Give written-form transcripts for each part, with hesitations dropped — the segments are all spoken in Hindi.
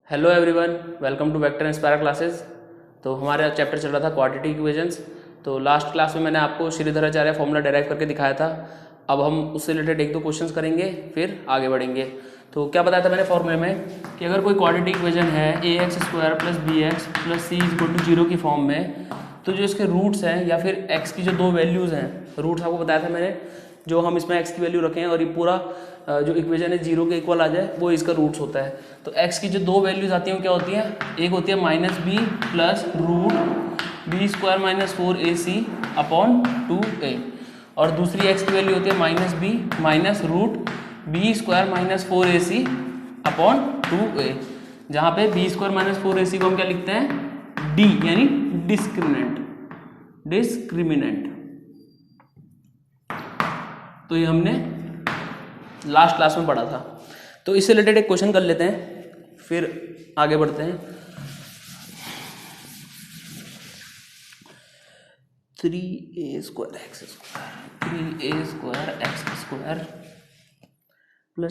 Hello everyone, welcome to vector inspire classes. तो हमारा चैप्टर चल रहा था क्वाड्रेटिक इक्वेशंस। तो लास्ट क्लास में मैंने आपको श्रीधराचार्य फॉर्मूला डेराइव करके दिखाया था। अब हम उससे रिलेटेड एक दो क्वेश्चंस करेंगे, फिर आगे बढ़ेंगे। तो क्या बताया था मैंने फॉर्मूले में कि अगर कोई क्वाड्रेटिक इक्वेशन है ax² + bx + c = 0 की फॉर्म में, तो जो इसके रूट्स हैं या फिर x की जो दो वैल्यूज़ हैं, रूट्स आपको बताया था मैंने, जो हम इसमें x की वैल्यू रखें और ये पूरा जो इक्वेशन है 0 के इक्वल आ जाए, वो इसका रूट्स होता है। तो x की जो दो वैल्यूज आती हैं वो क्या होती हैं? एक होती है -b + √b² - 4ac upon 2a, और दूसरी x की वैल्यू होती है -b - √b² - 4ac upon 2a, जहाँ पे b² - 4ac को हम क्या लिखते हैं? d, यानी डिस्क्रिमिनेंट। तो ये हमने लास्ट क्लास में पढ़ा था। तो इससे रिलेटेड एक क्वेश्चन कर लेते हैं, फिर आगे बढ़ते हैं। 3a² x² +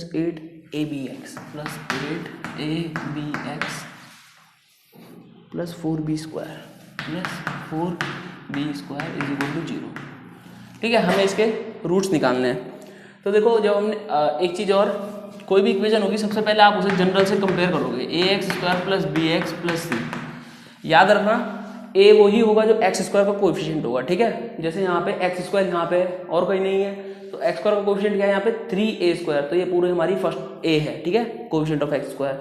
8abx + 8abx + 4b² + 4b² = 0। ठीक है, हमें इसके रूट्स निकालने हैं। तो देखो, जब हमने एक चीज़ और, कोई भी इक्वेशन होगी सबसे पहले आप उसे जनरल से कंपेयर करोगे, ax² + bx + c। याद रखना, a वही होगा जो x² का कोएफिशिएंट होगा। ठीक है, जैसे यहाँ पे x² यहाँ पे और कहीं नहीं है, तो x² का कोएफिशिएंट क्या है यहाँ पे? 3a²। तो ये पूरी हमारी फर्स्ट a है। ठीक है, कोएफिशिएंट ऑफ x²।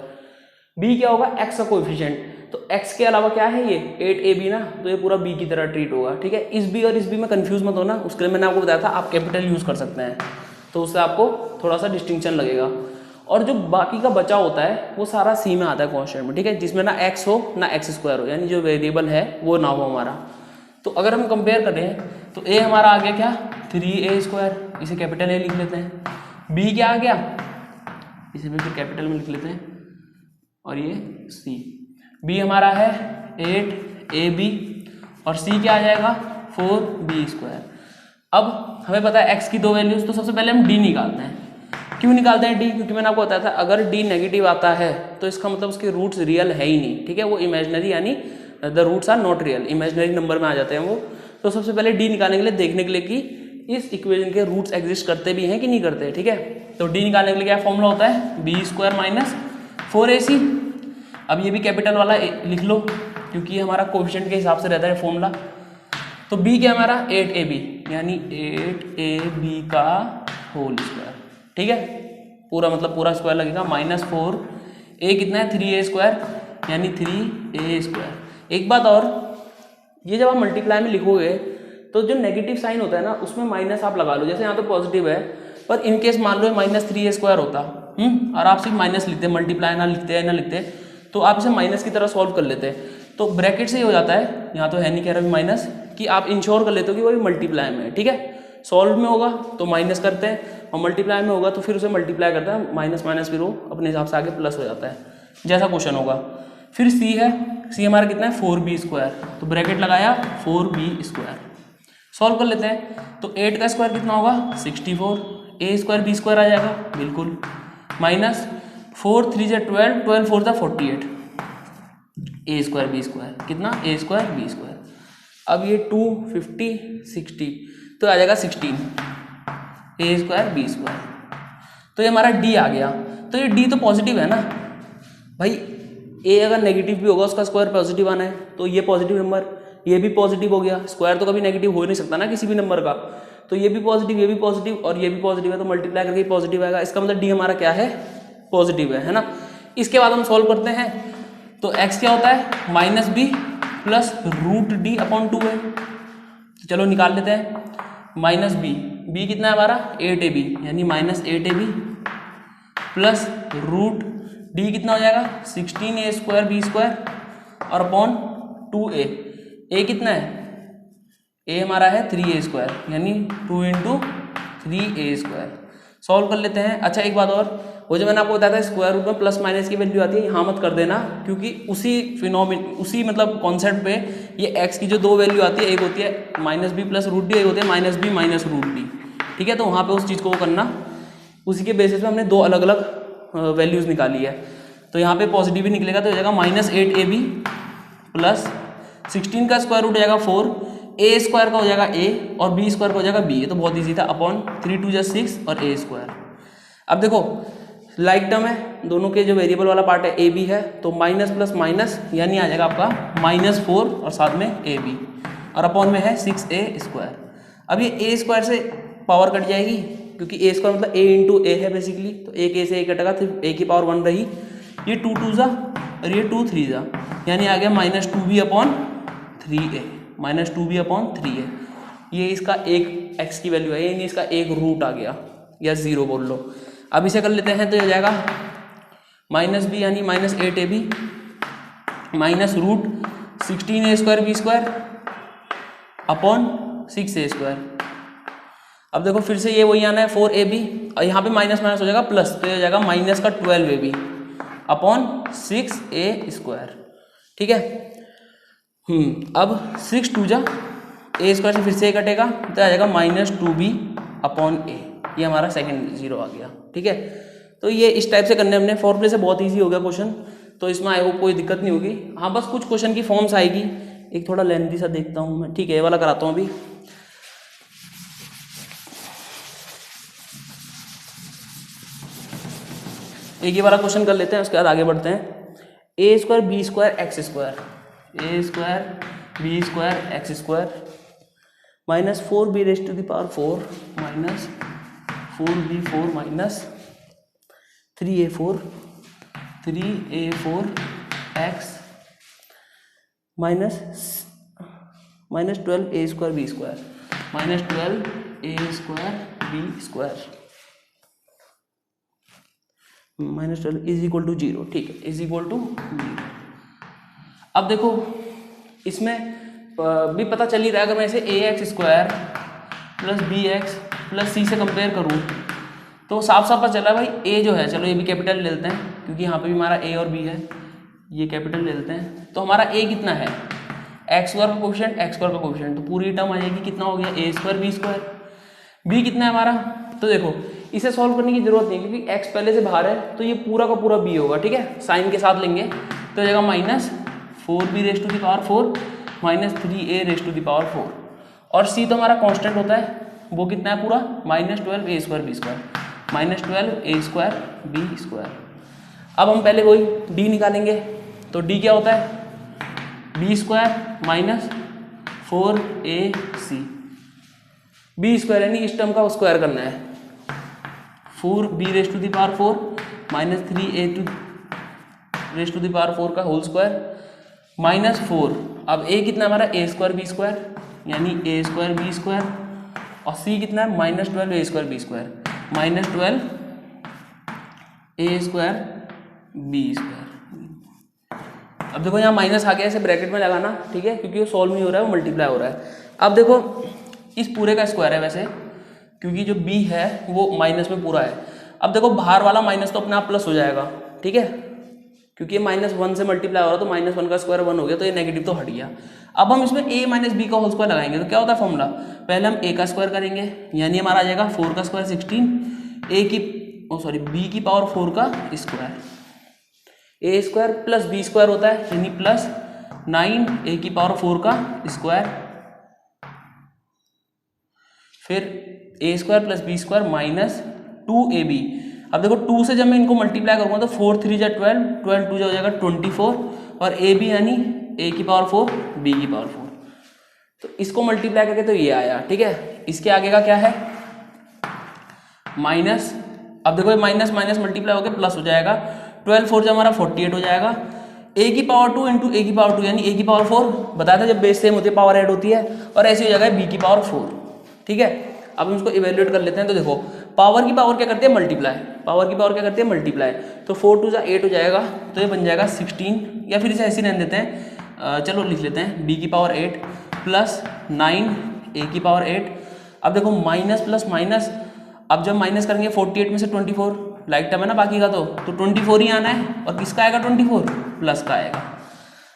b क्या होगा? x का कोएफिशिएंट। तो x के अलावा क्या है ये? 8ab ना, तो ये पूरा b की तरह ट्रीट होगा। ठीक है, इस b और इस b में कंफ्यूज मत होना, उसके लिए मैंने आपको बताया था आप कैपिटल यूज कर सकते हैं, तो उससे आपको थोड़ा सा डिस्टिंक्शन लगेगा। और जो बाकी का बचा होता है वो सारा सी में आता है कांस्टेंट में। ठीक है, जिसमें ना x हो ना x² हो, यानी जो वेरिएबल है वो ना हो हमारा। तो अगर हम कंपेयर करें तो a हमारा आ गया क्या? 3a², इसे कैपिटल A लिख लेते हैं। b क्या आ गया? इसे भी फिर कैपिटल में लिख लेते हैं, और ये c। b हमारा है 8ab, और c क्या आ जाएगा? 4b²। अब हमें पता है x की दो वैल्यूज, तो सबसे पहले हम d निकालते हैं। क्यों निकालते हैं d? क्योंकि मैंने आपको बताया था अगर d नेगेटिव आता है तो इसका मतलब उसके रूट्स रियल है ही नहीं। ठीक है, वो इमेजिनरी, यानी the roots are not real, imaginary number में आ जाते हैं वो। तो सबसे पहले d निकालने के लिए देखने के लिए कि इस इक्वेशन के रूट्स एग्जिस्ट करते भी हैं कि नहीं करते। ठीक है, तो d निकालने के लिए क्या फॉर्मूला होता है? b² - 4ac। अब ये भी कैपिटल वाला लिख लो, क्योंकि ये हमारा कोएफिशिएंट के हिसाब से रहता है फॉर्मूला। तो b क्या हमारा? 8ab, यानी 8ab का होल स्क्वायर। ठीक है, पूरा मतलब पूरा स्क्वायर लगेगा, -4, a कितना है? 3a², यानी 3a²। एक बात और, ये जब आप मल्टीप्लाई में लिखोगे तो जो नेगेटिव साइन होता है ना, उसमें माइनस आप लगा लो। जैसे यहाँ तो पॉजिटिव है, पर इनकेस मान लो -3a² होता, और आप सिर्फ माइनस लिखते, मल्टीप्लाई ना लिखते, तो आप इसे माइनस की तरह सॉल्व कर लेते। तो ब्रैकेट से ही हो जाता है, यहाँ तो है नहीं कह रहा माइनस, कि आप इंश्योर कर लेते हो कि वो मल्टीप्लाई में है। ठीक है, सॉल्व में होगा तो माइनस करते हैं, और मल्टीप्लाई में होगा तो फिर उसे मल्टीप्लाई करता है, माइनस फिर वो अपने हिसाब से आगे प्लस हो जाता है, जैसा क्वेश्चन होगा। फिर सी है, सी हमारा कितना है? 4b²। तो ब्रैकेट लगाया, 4b²। सॉल्व कर लेते हैं, तो 8 का स्क्वायर कितना होगा? 64, a² b² आ जाएगा, बिल्कुल, माइनस 4 3 × 12, 12 4 48, a² b² कितना? a² b²। अब ये 2 50 60, तो आ जाएगा 16, a² b²। तो ये हमारा d आ गया। तो ये d तो पॉजिटिव है ना भाई, a अगर नेगेटिव भी होगा उसका स्क्वायर पॉजिटिव आना है, तो ये पॉजिटिव नंबर, ये भी पॉजिटिव हो गया। स्क्वायर तो कभी नेगेटिव हो ही नहीं सकता ना किसी भी नंबर का। तो ये भी पॉजिटिव, ये भी पॉजिटिव, और ये भी पॉजिटिव है, तो मल्टीप्लाई करके पॉजिटिव आएगा। इसका मतलब d हमारा क्या है? पॉजिटिव है ना। इसके बाद हम सॉल्व करते हैं, तो x क्या होता है? -b + √d अपॉन 2 है। तो चलो निकाल लेते हैं, -b कितना है हमारा? 8ab, यानी -8ab प्लस √d कितना हो जाएगा? 16a² b² और अपॉन 2a। a कितना है? a हमारा है 3a², यानी 2 × 3a²। सॉल्व कर लेते हैं। अच्छा, एक बात और, वो जो मैंने आपको बताया था स्क्वायर रूट में प्लस माइनस की वैल्यू आती है, यहाँ मत कर देना, क्योंकि उसी मतलब कॉन्सेप्ट पे ये x की जो दो वैल्यू आती है, एक होती है -b + √d, एक होती है -b - √d। ठीक है, तो वहाँ पे उस चीज़ को वो करना, उसी के बेसिस पे हमने दो अलग अलग वैल्यूज़ निकाली है। तो यहाँ पे पॉजिटिव ही निकलेगा, तो हो जाएगा -8ab प्लस 16 का स्क्वायर रूट हो जाएगा 4, ए स्क्वायर का हो जाएगा a और b स्क्वायर का हो जाएगा b। ये तो बहुत ईजी था, अपॉन 3 2 6 और a स्क्वायर। अब देखो लाइक टर्म है, दोनों के जो वेरिएबल वाला पार्ट है ए बी है, तो माइनस प्लस माइनस यानी आ जाएगा आपका -4 और साथ में ए बी, और अपॉन में है 6a स्क्वायर। अब ये a स्क्वायर से पावर कट जाएगी, क्योंकि a स्क्वायर मतलब a इंटू ए है बेसिकली, तो एक a से a कटेगा, फिर a की पावर 1 रही, ये 2 2 जा और ये 2 3 जा, यानी आ गया -2b upon 3a, -2b upon 3a। ये इसका एक x की वैल्यू है, यानी इसका एक रूट आ गया, या 0 बोल लो। अब इसे कर लेते हैं तो ये हो जाएगा -b यानी -8ab minus root 16a square b square upon 6a square. अब देखो फिर से ये वही आना है 4ab, और यहाँ पे माइनस माइनस हो जाएगा प्लस, तो ये हो जाएगा माइनस का 12ab अपॉन 6a स्क्वायर। ठीक है, अब 6 2 जा a स्क्वायर से फिर से a कटेगा, तो आ जाएगा -2b अपॉन a। ये हमारा सेकंड जीरो आ गया। ठीक है, तो ये इस टाइप से करने हमने, फॉर्मूले से बहुत इजी हो गया क्वेश्चन, तो इसमें आई होप कोई दिक्कत नहीं होगी। हाँ बस कुछ क्वेश्चन की फॉर्म्स आएगी, एक थोड़ा लेंथी सा देखता हूँ मैं। ठीक है, ये वाला कराता हूँ अभी। एक ये वाला क्वेश्चन कर लेते हैं, उसके बाद आगे बढ़ते हैं। A square B square X square, A square B square X square minus 4b raise to the power 4 minus 4b4 minus 3a4 x minus 12a square B square minus 12a square B square minus 12 is equal to 0। ठीक है, इज इक्वल टू 0। अब देखो इसमें भी पता चल ही रहा है, अगर मैं इसे A X square plus B X plus C से कंपेयर करूँ तो साफ साफ पता चला भाई ए जो है, चलो ये भी कैपिटल ले लेते हैं क्योंकि यहाँ पे भी हमारा ए और बी है, ये कैपिटल ले लेते हैं। तो हमारा ए कितना है, एक्स स्क्वायर का कोफिशिएंट एक्स स्क्वायर का कोफिशिएंट, तो पूरी टर्म आ जाएगी, कितना हो गया ए स्क्वायर बी स्क्वायर। बी कितना है हमारा, तो देखो इसे सॉल्व करने की जरूरत नहीं क्योंकि एक्स पहले से बाहर है, तो ये पूरा का पूरा बी होगा। ठीक है, साइन के साथ लेंगे तो हो जाएगा minus 4b raise to the power 4 minus 3a raise to the power 4, और c तो हमारा कांस्टेंट होता है, वो कितना है पूरा minus 12a square B square minus 12a square B square. अब हम पहले वही d निकालेंगे, तो d क्या होता है B square minus 4ac B square, यानी इस टर्म का स्क्वायर करना है, 4b raise to the power 4 minus 3a raise to the power 4 का होल स्क्वायर माइनस 4। अब a कितना है हमारा a स्क्वायर बी स्क्वायर, यानी a स्क्वायर बी स्क्वायर, और c कितना है minus 12a square B square minus 12a square B square. अब देखो यहाँ माइनस आ गया, इसे ब्रैकेट में लगाना, ठीक है, क्योंकि वो सॉल्व नहीं हो रहा है, वो मल्टीप्लाई हो रहा है। अब देखो इस पूरे का स्क्वायर है वैसे, क्योंकि जो b है वो माइनस में पूरा है। अब देखो बाहर वाला माइनस तो अपने आप प्लस हो जाएगा, ठीक है, क्योंकि ये -1 से मल्टीप्लाई हो रहा है, तो -1 का स्क्वायर 1 हो गया, तो ये नेगेटिव तो हट गया। अब हम इसमें a माइनस बी का होल स्क्वायर लगाएंगे, तो क्या होता है फॉर्मूला, पहले हम a का स्क्वायर करेंगे, यानी हमारा आ जाएगा 4 का स्क्वायर 16, b की पावर 4 का square, a square plus b square होता है, यानी प्लस 9a की पावर 4 का स्क्वायर, फिर a square plus b square minus 2ab। अब देखो 2 से जब मैं इनको मल्टीप्लाई करूँगा तो 4 3 जा 12, 12 2 जा हो जाएगा 24, और ए बी यानी a की पावर 4 b की पावर 4, तो इसको मल्टीप्लाई करके तो ये आया। ठीक है, इसके आगे का क्या है माइनस, अब देखो माइनस माइनस मल्टीप्लाई होकर प्लस हो जाएगा, 12 4 जा हमारा 48 हो जाएगा, a की पावर 2 इंटू a की पावर 2 यानी a की पावर 4, बताया था जब बेस सेम होती है पावर ऐड होती है, और ऐसे हो जाएगा b की पावर 4। ठीक है, अब हम इसको इवेल्युएट कर लेते हैं, तो देखो पावर की पावर क्या करते हैं मल्टीप्लाई, पावर की पावर क्या करते हैं मल्टीप्लाई, तो 4 2 जा 8 हो जाएगा, तो ये बन जाएगा 16, या फिर इसे ऐसे ही रहने देते हैं, चलो लिख लेते हैं b की पावर 8 प्लस 9 a की पावर 8। अब देखो माइनस प्लस माइनस, अब जब माइनस करेंगे 48 में से 24 लाइक टर्म है ना बाकी का, तो 24 ही आना है, और किसका आएगा 24 प्लस का आएगा।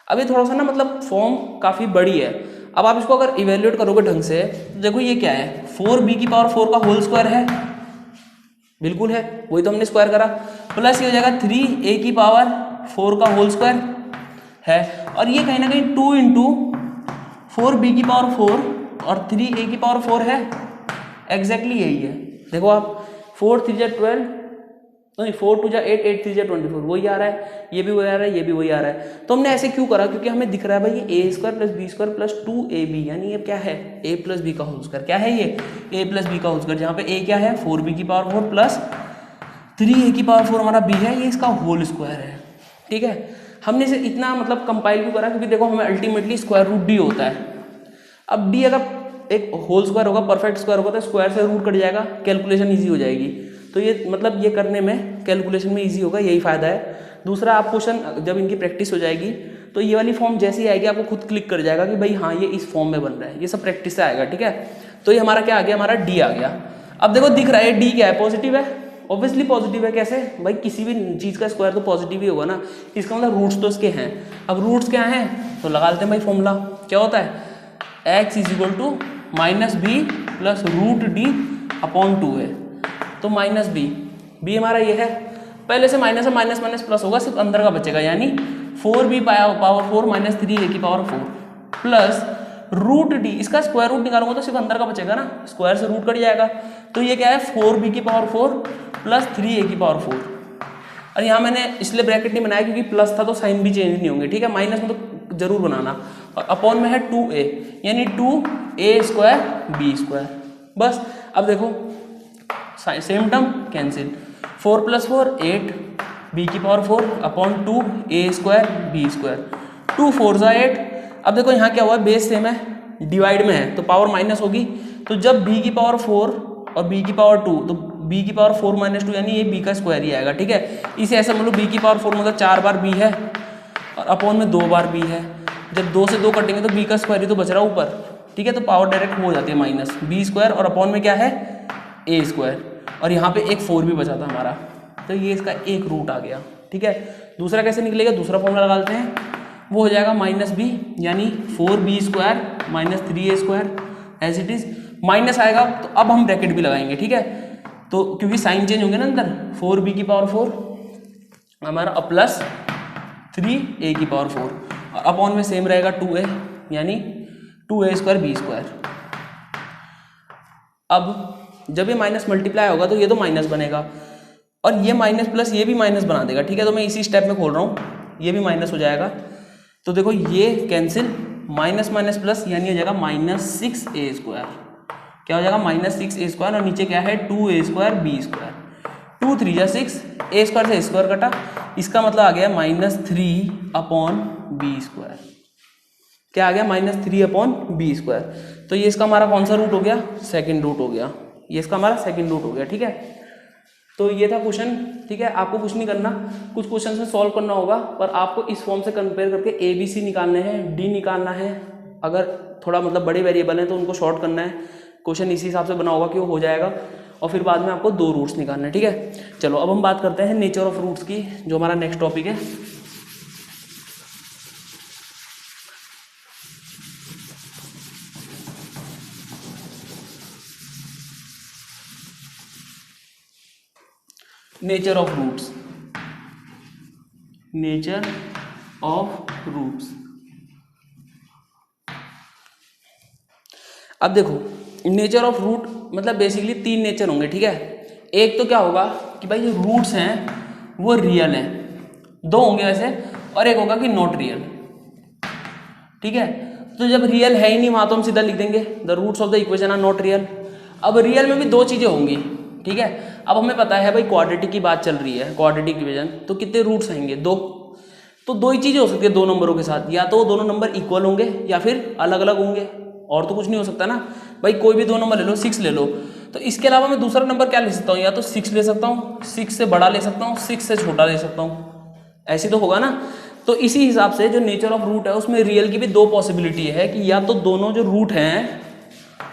अब ये थोड़ा सा ना मतलब फॉर्म काफ़ी बड़ी है, अब आप इसको अगर इवेल्युएट करोगे ढंग से तो देखो ये क्या है, 4b की पावर 4 का होल स्क्वायर है, बिल्कुल है, वही तो हमने स्क्वायर करा, प्लस ये हो जाएगा 3a की पावर 4 का होल स्क्वायर है, और ये कहीं ना कहीं 2 इंटू 4b की पावर 4 और 3a की पावर 4 है, एग्जैक्टली यही है। देखो आप 4 3 12, नहीं 4 2 8 8 3 24, वही आ रहा है, ये भी वही आ रहा है, ये भी वही आ रहा है। तो हमने ऐसे क्यों करा, क्योंकि हमें दिख रहा है भाई ये a square plus B square plus 2ab, यानी ये क्या है a प्लस बी का होल स्क्वायर। क्या है ये a प्लस बी का होल स्क्वायर, जहाँ पे a क्या है 4b की पावर 4 प्लस 3a की पावर 4 हमारा b है, ये इसका होल स्क्वायर है। ठीक है, हमने इसे इतना मतलब कंपाइल क्यों करा, क्योंकि देखो हमें अल्टीमेटली स्क्वायर रूट d होता है। अब d अगर एक होल स्क्वायर होगा, परफेक्ट स्क्वायर होगा, तो स्क्वायर से रूट कट जाएगा, कैलकुलेशन ईजी हो जाएगी। तो ये मतलब ये करने में कैलकुलेशन में ईजी होगा, यही फायदा है। दूसरा, आप क्वेश्चन जब इनकी प्रैक्टिस हो जाएगी तो ये वाली फॉर्म जैसी आएगी आपको खुद क्लिक कर जाएगा कि भाई हाँ ये इस फॉर्म में बन रहा है, ये सब प्रैक्टिस से आएगा। ठीक है, तो ये हमारा क्या आ गया, हमारा डी आ गया। अब देखो दिख रहा है डी क्या है, पॉजिटिव है, ऑब्वियसली पॉजिटिव है। कैसे भाई, किसी भी चीज़ का स्क्वायर तो पॉजिटिव ही होगा ना, इसका मतलब रूट्स तो इसके हैं। अब रूट्स क्या हैं, तो लगा लेते हैं भाई फॉर्मूला। क्या होता है, x is equal to minus B plus root D upon 2 है। तो माइनस बी हमारा ये है, पहले से माइनस है, माइनस माइनस प्लस होगा, सिर्फ अंदर का बचेगा, यानी 4b पावर 4 माइनस 3a की पावर 4 प्लस रूट डी, इसका स्क्वायर रूट निकालूंगा तो सिर्फ अंदर का बचेगा ना, स्क्वायर से रूट कट जाएगा। तो ये क्या है 4b की पावर 4 प्लस 3a की पावर 4। और यहाँ मैंने इसलिए ब्रैकेट नहीं बनाया क्योंकि प्लस था तो साइन भी चेंज नहीं होंगे। ठीक है, माइनस में तो जरूर बनाना, और अपॉन में है 2a, यानी 2a स्क्वायर b स्क्वायर। बस अब देखो same term cancel, 4 plus 4 8 b की power 4 upon 2 a square b square, 2 4 जा 8। अब देखो यहाँ क्या हुआ, बेस सेम है, डिवाइड में है तो पावर माइनस होगी। तो जब b की पावर 4 और b की पावर 2, तो b की पावर 4 माइनस 2 यानी ये b का स्क्वायर ही आएगा। ठीक है, इसे ऐसा मतलब b की पावर 4 मतलब 4 बार b है और अपॉन में 2 बार b है। जब 2 से 2 कटेंगे तो b का स्क्वायर ही तो बच रहा है ऊपर। ठीक है, तो पावर डायरेक्ट हो जाती है माइनस b स्क्वायर और अपॉन में क्या है a स्क्वायर, और यहाँ पे एक 4 भी बचा था हमारा, तो ये इसका एक रूट आ गया। ठीक है, दूसरा कैसे निकलेगा, दूसरा फॉर्मूला लगा लेते हैं, वो हो जाएगा माइनस बी, यानी 4b square minus 3a square as it is. Minus आएगा तो अब हम ब्रैकेट भी लगाएंगे। ठीक है, तो क्योंकि साइन चेंज होंगे ना अंदर, 4b की पावर 4 हमारा प्लस 3a की पावर 4, और अपॉन में सेम रहेगा 2a, यानी 2a स्क्वायर b स्क्वायर। अब जब ये माइनस मल्टीप्लाई होगा तो ये तो माइनस बनेगा, और ये माइनस प्लस ये भी माइनस बना देगा। ठीक है, तो मैं इसी स्टेप में खोल रहा हूँ, ये भी माइनस हो जाएगा। तो देखो ये कैंसिल, माइनस माइनस प्लस यानी हो जाएगा माइनस 6a स्क्वायर। क्या हो जाएगा, माइनस 6a स्क्वायर, और नीचे क्या है 2a स्क्वायर b स्क्वायर, 2 3 जा 6, a स्क्वायर से स्क्वायर कटा, इसका मतलब आ गया माइनस 3 अपॉन b स्क्वायर। क्या आ गया, माइनस 3 अपॉन b स्क्वायर। तो ये इसका हमारा कौन सा रूट हो गया, सेकेंड रूट हो गया, ये इसका हमारा सेकंड रूट हो गया। ठीक है, तो ये था क्वेश्चन। ठीक है, आपको कुछ नहीं करना, कुछ क्वेश्चन में सॉल्व करना होगा, पर आपको इस फॉर्म से कंपेयर करके ए बी सी निकालने हैं, डी निकालना है। अगर थोड़ा मतलब बड़े वेरिएबल हैं तो उनको शॉर्ट करना है, क्वेश्चन इसी हिसाब से बना होगा कि वो हो जाएगा, और फिर बाद में आपको 2 रूट्स निकालने हैं। ठीक है, चलो अब हम बात करते हैं नेचर ऑफ रूट्स की, जो हमारा नेक्स्ट टॉपिक है। Nature of roots, nature of roots. अब देखो नेचर ऑफ रूट मतलब बेसिकली 3 नेचर होंगे। ठीक है, एक तो क्या होगा कि भाई जो रूट्स हैं वो रियल हैं, 2 होंगे वैसे, और एक होगा कि नॉट रियल। ठीक है, तो जब रियल है ही नहीं वहां तो हम सीधा लिख देंगे the roots of the equation are not real. अब रियल में भी 2 चीजें होंगी। ठीक है, अब हमें पता है भाई क्वाड्रेटिक की बात चल रही है, क्वाड्रेटिक डिवीजन, तो कितने रूट्स आएंगे, 2। तो 2 ही चीजें हो सकती है 2 नंबरों के साथ, या तो दोनों नंबर इक्वल होंगे या फिर अलग अलग होंगे, और तो कुछ नहीं हो सकता ना भाई। कोई भी 2 नंबर ले लो, 6 ले लो, तो इसके अलावा मैं दूसरा नंबर क्या ले सकता हूँ, या तो 6 ले सकता हूँ, 6 से बड़ा ले सकता हूँ, 6 से छोटा ले सकता हूँ, ऐसे तो होगा ना। तो इसी हिसाब से जो नेचर ऑफ रूट है उसमें रियल की भी 2 पॉसिबिलिटी है कि या तो दोनों जो रूट हैं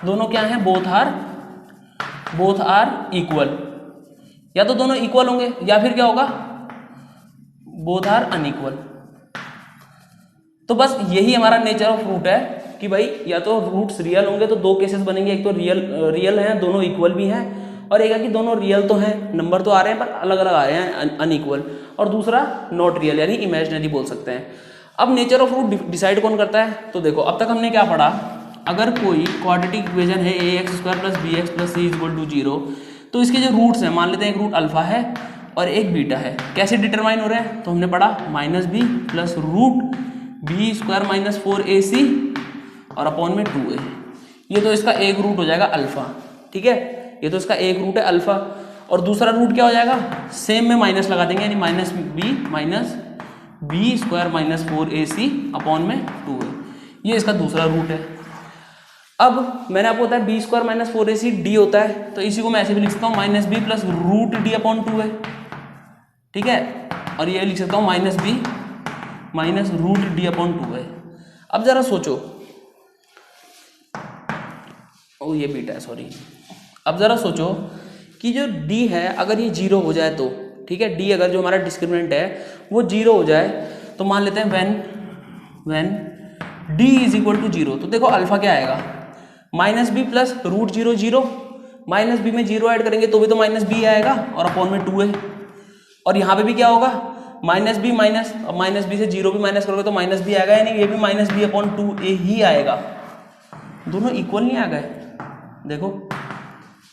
दोनों क्या हैं, बोथ आर इक्वल, या तो दोनों इक्वल होंगे, या फिर क्या होगा, बोथ आर अनइक्वल। तो बस यही हमारा नेचर ऑफ रूट है कि भाई या तो रूट्स रियल होंगे तो 2 केसेस बनेंगे, एक तो रियल हैं, दोनों इक्वल भी हैं, और एक है कि दोनों रियल तो हैं, नंबर तो आ रहे हैं पर अलग अलग आ रहे हैं अनइक्वल, और दूसरा नॉट रियल यानी इमेजिनरी बोल सकते हैं। अब नेचर ऑफ रूट डिसाइड कौन करता है? तो देखो अब तक हमने क्या पढ़ा, अगर कोई क्वाड्रेटिक इक्वेशन है ax² + bx + c = 0, तो इसके जो रूट्स हैं, मान लेते हैं एक रूट अल्फा है और एक बीटा है, कैसे डिटरमाइन हो रहे हैं? तो हमने पढ़ा -b + √b² - 4ac और अपॉन में 2a। ये तो इसका एक रूट हो जाएगा अल्फा, ठीक है, ये तो इसका एक रूट है अल्फा, और दूसरा रूट क्या हो जाएगा? सेम में माइनस लगा देंगे, यानी -b - 4ac अपॉन में 2a, ये इसका दूसरा रूट है। अब मैंने आपको बताया b² - 4ac d होता है, तो इसी को मैं ऐसे भी लिख सकता हूँ -b + √d/2a, ठीक है, और ये लिख सकता हूँ -b - √d/2a। अब जरा सोचो, ओ ये बीटा है, सॉरी। अब जरा सोचो कि जो d है अगर ये 0 हो जाए तो, ठीक है, d अगर जो हमारा डिस्क्रिमिनेंट है वो 0 हो जाए, तो मान लेते हैं व्हेन d = 0, तो देखो अल्फा क्या आएगा? -b + √0 0, -b में 0 ऐड करेंगे तो भी तो -b आएगा और अपॉन में 2a, और यहाँ पे भी क्या होगा? -b माइनस, अब -b से 0 भी माइनस करोगे तो -b आएगा, यानी ये भी -b/2a ही आएगा। दोनों इक्वल नहीं आ गए? देखो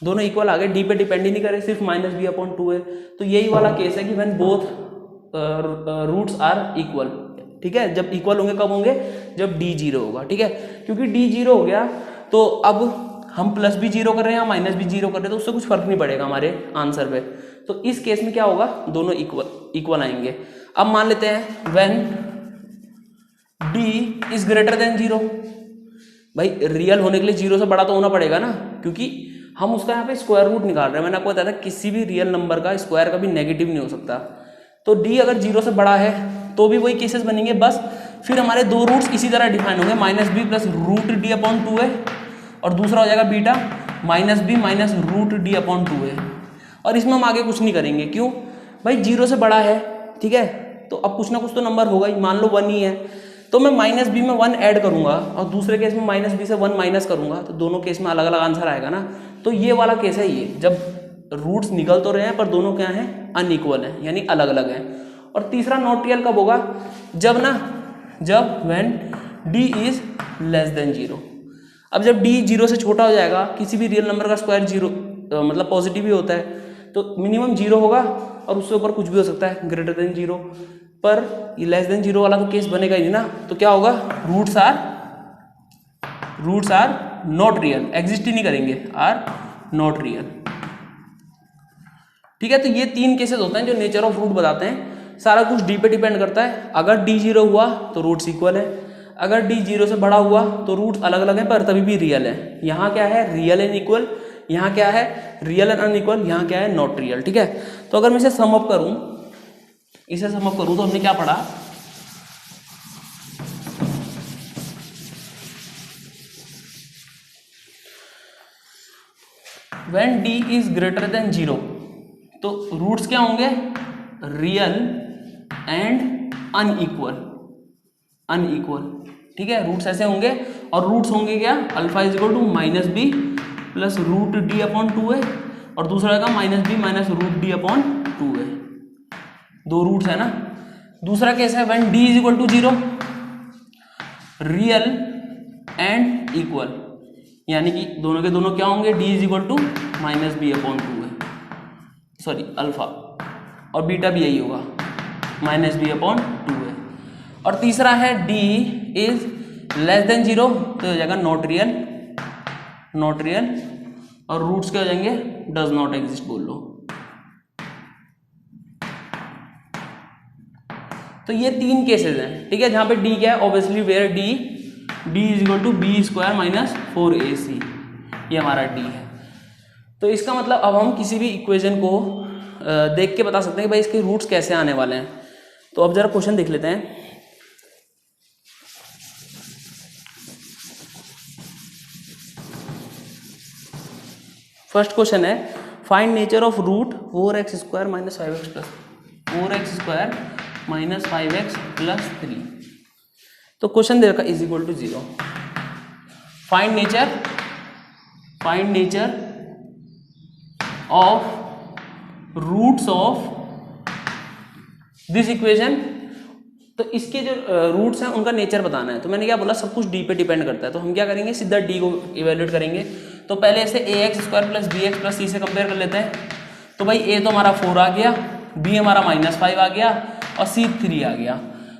दोनों इक्वल आ गए, डी पे डिपेंड ही नहीं करे, सिर्फ -b/2a। तो यही वाला केस है कि when both roots are equal, ठीक है। जब इक्वल होंगे कब होंगे? जब d 0 होगा, ठीक है, क्योंकि d 0 हो गया तो अब हम प्लस भी 0 कर रहे हैं या माइनस भी 0 कर रहे हैं तो उससे कुछ फर्क नहीं पड़ेगा हमारे आंसर पे। तो इस केस में क्या होगा? दोनों इक्वल आएंगे। अब मान लेते हैं व्हेन d > 0, भाई रियल होने के लिए 0 से बड़ा तो होना पड़ेगा ना, क्योंकि हम उसका यहाँ पे स्क्वायर रूट निकाल रहे हैं। मैंने आपको बताया था किसी भी रियल नंबर का स्क्वायर कभी नेगेटिव नहीं हो सकता। तो d अगर 0 से बड़ा है तो भी वही केसेस बनेंगे, बस फिर हमारे दो रूट्स इसी तरह डिफाइन होंगे, -b + √d/2a, और दूसरा हो जाएगा बीटा -b - √d/2a। और इसमें हम आगे कुछ नहीं करेंगे, क्यों भाई? 0 से बड़ा है, ठीक है, तो अब कुछ ना कुछ तो नंबर होगा ही, मान लो 1 ही है, तो मैं -b में 1 ऐड करूंगा और दूसरे केस में -b से 1 माइनस करूंगा, तो दोनों केस में अलग अलग आंसर आएगा ना। तो ये वाला केस है, ये जब रूट्स निकल तो रहे हैं पर दोनों क्या हैं? अनइक्वल हैं, यानी अलग अलग हैं। और तीसरा नॉट रियल कब होगा? जब व्हेन d < 0। अब जब d 0 से छोटा हो जाएगा, किसी भी रियल नंबर का स्क्वायर 0 मतलब पॉजिटिव ही होता है, तो मिनिमम 0 होगा और उससे ऊपर कुछ भी हो सकता है <0, पर ये <0 वाला तो केस बनेगा ही नहीं ना। तो क्या होगा? Roots are not real, exist ही नहीं करेंगे, आर नॉट रियल, ठीक है। तो ये 3 केसेस होते हैं जो नेचर ऑफ रूट बताते हैं। सारा कुछ d पे डिपेंड करता है। अगर d 0 हुआ तो रूट्स इक्वल है, अगर d 0 से बड़ा हुआ तो रूट्स अलग अलग हैं पर तभी भी रियल है। यहाँ क्या है? रियल एंड इक्वल, यहाँ क्या है? रियल एंड अनइक्वल, यहाँ क्या है? नॉट रियल, ठीक है। तो अगर मैं इसे सम अप करूँ तो हमने क्या पढ़ा? व्हेन d > 0, तो रूट्स क्या होंगे? रियल एंड अनइक्वल, ठीक है, रूट्स ऐसे होंगे। और रूट्स होंगे क्या? अल्फा = -b + √d/2a, और दूसरा होगा -b - √d/2a। दो रूट्स है ना। दूसरा केस है when d = 0, real and equal, यानी कि दोनों के दोनों क्या होंगे? d = -b/2a, सॉरी अल्फा, और बीटा भी यही होगा -b/2a। और तीसरा है d < 0, तो हो जाएगा नॉट रियल, और रूट्स क्या हो जाएंगे? डज नॉट एग्जिस्ट बोल लो। तो ये 3 केसेस हैं, ठीक है, जहां पे d क्या है? Obviously where d = b² - 4ac, ये हमारा d है। तो इसका मतलब अब हम किसी भी इक्वेशन को देख के बता सकते हैं कि भाई इसके रूट्स कैसे आने वाले हैं। तो अब जरा क्वेश्चन देख लेते हैं। फर्स्ट क्वेश्चन है find nature of root 4x² - 5x - 5x + 3। तो क्वेश्चन दे रखा = 0। Find nature of roots of this equation. तो इसके जो रूट्स हैं उनका नेचर बताना है। तो मैंने क्या बोला, सब कुछ डी पे डिपेंड करता है। तो हम क्या करेंगे, सीधा डी को इवेल्युएट करेंगे। तो पहले इसे A X square plus B X plus C से कंपेयर कर लेते हैं। तो भाई ए तो हमारा 4 आ गया, बी हमारा -5 आ गया और सी 3 आ गया।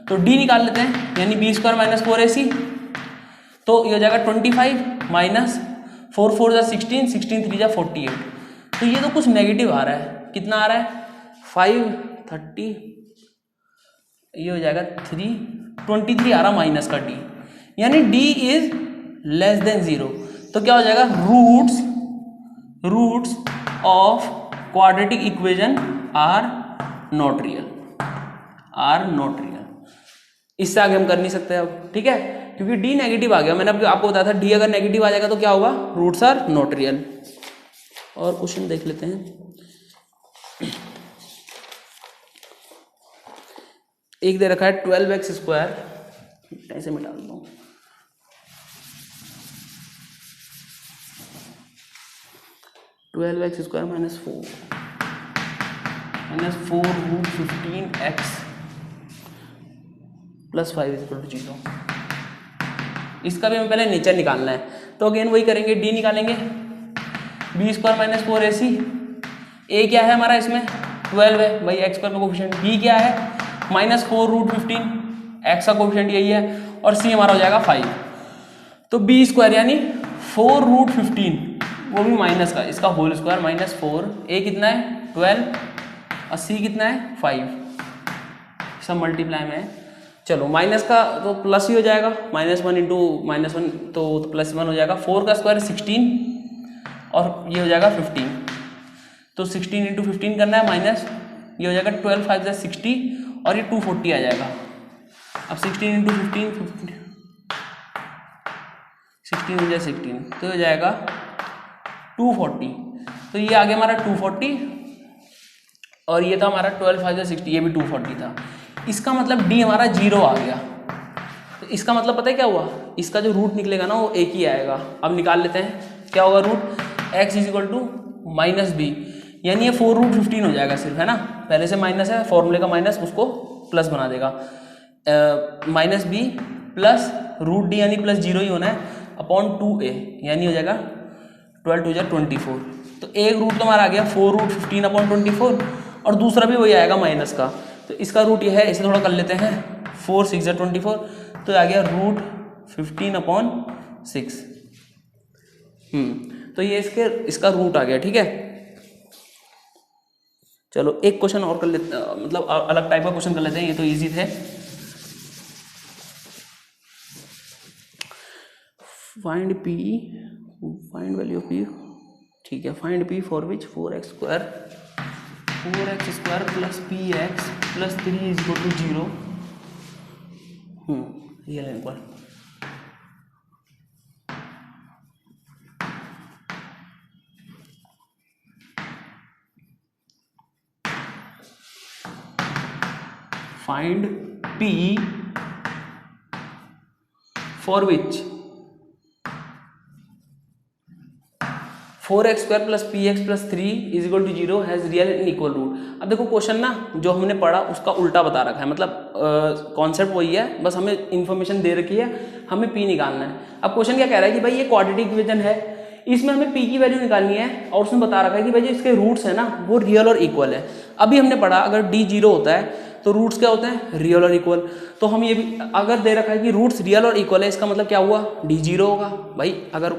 तो डी निकाल लेते हैं, यानी बी स्क्वायर माइनस 4ac। तो ये हो जाएगा 25 माइनस 4 4 जा 16, 16 3 जा 48। तो ये तो कुछ नेगेटिव आ रहा है। कितना आ रहा है, 5 30, ये हो जाएगा 3 23 आ रहा माइनस का डी, यानी डी इज लेस देन 0। तो क्या हो जाएगा, roots of quadratic equation are not real. इससे आगे हम कर नहीं सकते अब, ठीक है, क्योंकि डी नेगेटिव आ गया। मैंने आपको बताया था डी अगर नेगेटिव आ जाएगा तो क्या होगा, रूट्स आर नॉट रियल। और क्वेश्चन देख लेते हैं। एक दे रखा है 12x स्क्वायर, ऐसे मिटा देता हूँ। -12x square -4 root 15x plus 5 = 0। इसका भी हमें पहले नेचर निकालना है। तो अगेन वही करेंगे, डी निकालेंगे, बी स्क्वायर माइनस 4ac। ए क्या है हमारा, इसमें 12 है भाई, एक्स स्क्वायर का कोफिशिएंट। बी क्या है, -4 रूट 15, एक्स का कोफिशिएंट यही है, और सी हमारा हो जाएगा 5। तो बी स्क्वायर यानी 4 रूट 15, वो भी माइनस का, इसका होल स्क्वायर -4। ए कितना है 12 और सी कितना है 5, सब मल्टीप्लाई में है। चलो माइनस का तो प्लस ही हो जाएगा, -1 इंटू -1 तो +1 हो जाएगा। 4 का स्क्वायर 16 और ये हो जाएगा 15। तो 16 इंटू 15 करना है, माइनस ये हो जाएगा 12 5 60 और ये 240 आ जाएगा। अब 16 इंटू 15 16 हो जाए 16 तो हो जाएगा 240। तो ये आ गया हमारा 240 और ये था हमारा 12 5 60, ये भी 240 था। इसका मतलब डी हमारा 0 आ गया। तो इसका मतलब पता है क्या हुआ, इसका जो रूट निकलेगा ना वो एक ही आएगा। अब निकाल लेते हैं, क्या होगा रूट, x = -b, यानी ये 4 रूट 15 हो जाएगा सिर्फ, है ना। पहले से माइनस है, फॉर्मूले का माइनस उसको प्लस बना देगा। -b प्लस रूट डी यानी प्लस 0 ही होना है अपॉन 2a, यानी हो जाएगा 12 2 = 24। तो एक रूट तो हमारा आ गया 4 रूट 15 अपॉन 24 और दूसरा भी वही आएगा माइनस का। तो इसका रूट ये है, इसे थोड़ा कर लेते हैं, 4 6 = 24, तो आ गया रूट 15 अपॉन 6। तो ये इसका रूट आ गया, ठीक है। चलो एक क्वेश्चन और कर लेते, मतलब अलग टाइप का क्वेश्चन कर लेते हैं, ये तो इजी थे। फाइंड वैल्यू ऑफ p, ठीक है। Find p for which 4x square plus px plus 3 = 0। Real and equal. Find p for which 4x square plus px plus 3 = 0 has real and equal root. अब देखो क्वेश्चन ना जो हमने पढ़ा उसका उल्टा बता रखा है, मतलब कॉन्सेप्ट वही है, बस हमें इन्फॉर्मेशन दे रखी है, हमें p निकालना है। अब क्वेश्चन क्या कह रहा है कि भाई ये क्वाड्रेटिक इक्वेशन है, इसमें हमें p की वैल्यू निकालनी है और उसमें बता रखा है कि भाई जो इसके रूट्स है ना वो रियल और इक्वल है। अभी हमने पढ़ा अगर d 0 होता है तो रूट्स क्या होते हैं, रियल और इक्वल। तो हम ये भी अगर दे रखा है कि रूट्स रियल और इक्वल है, इसका मतलब क्या हुआ, d 0 होगा। भाई अगर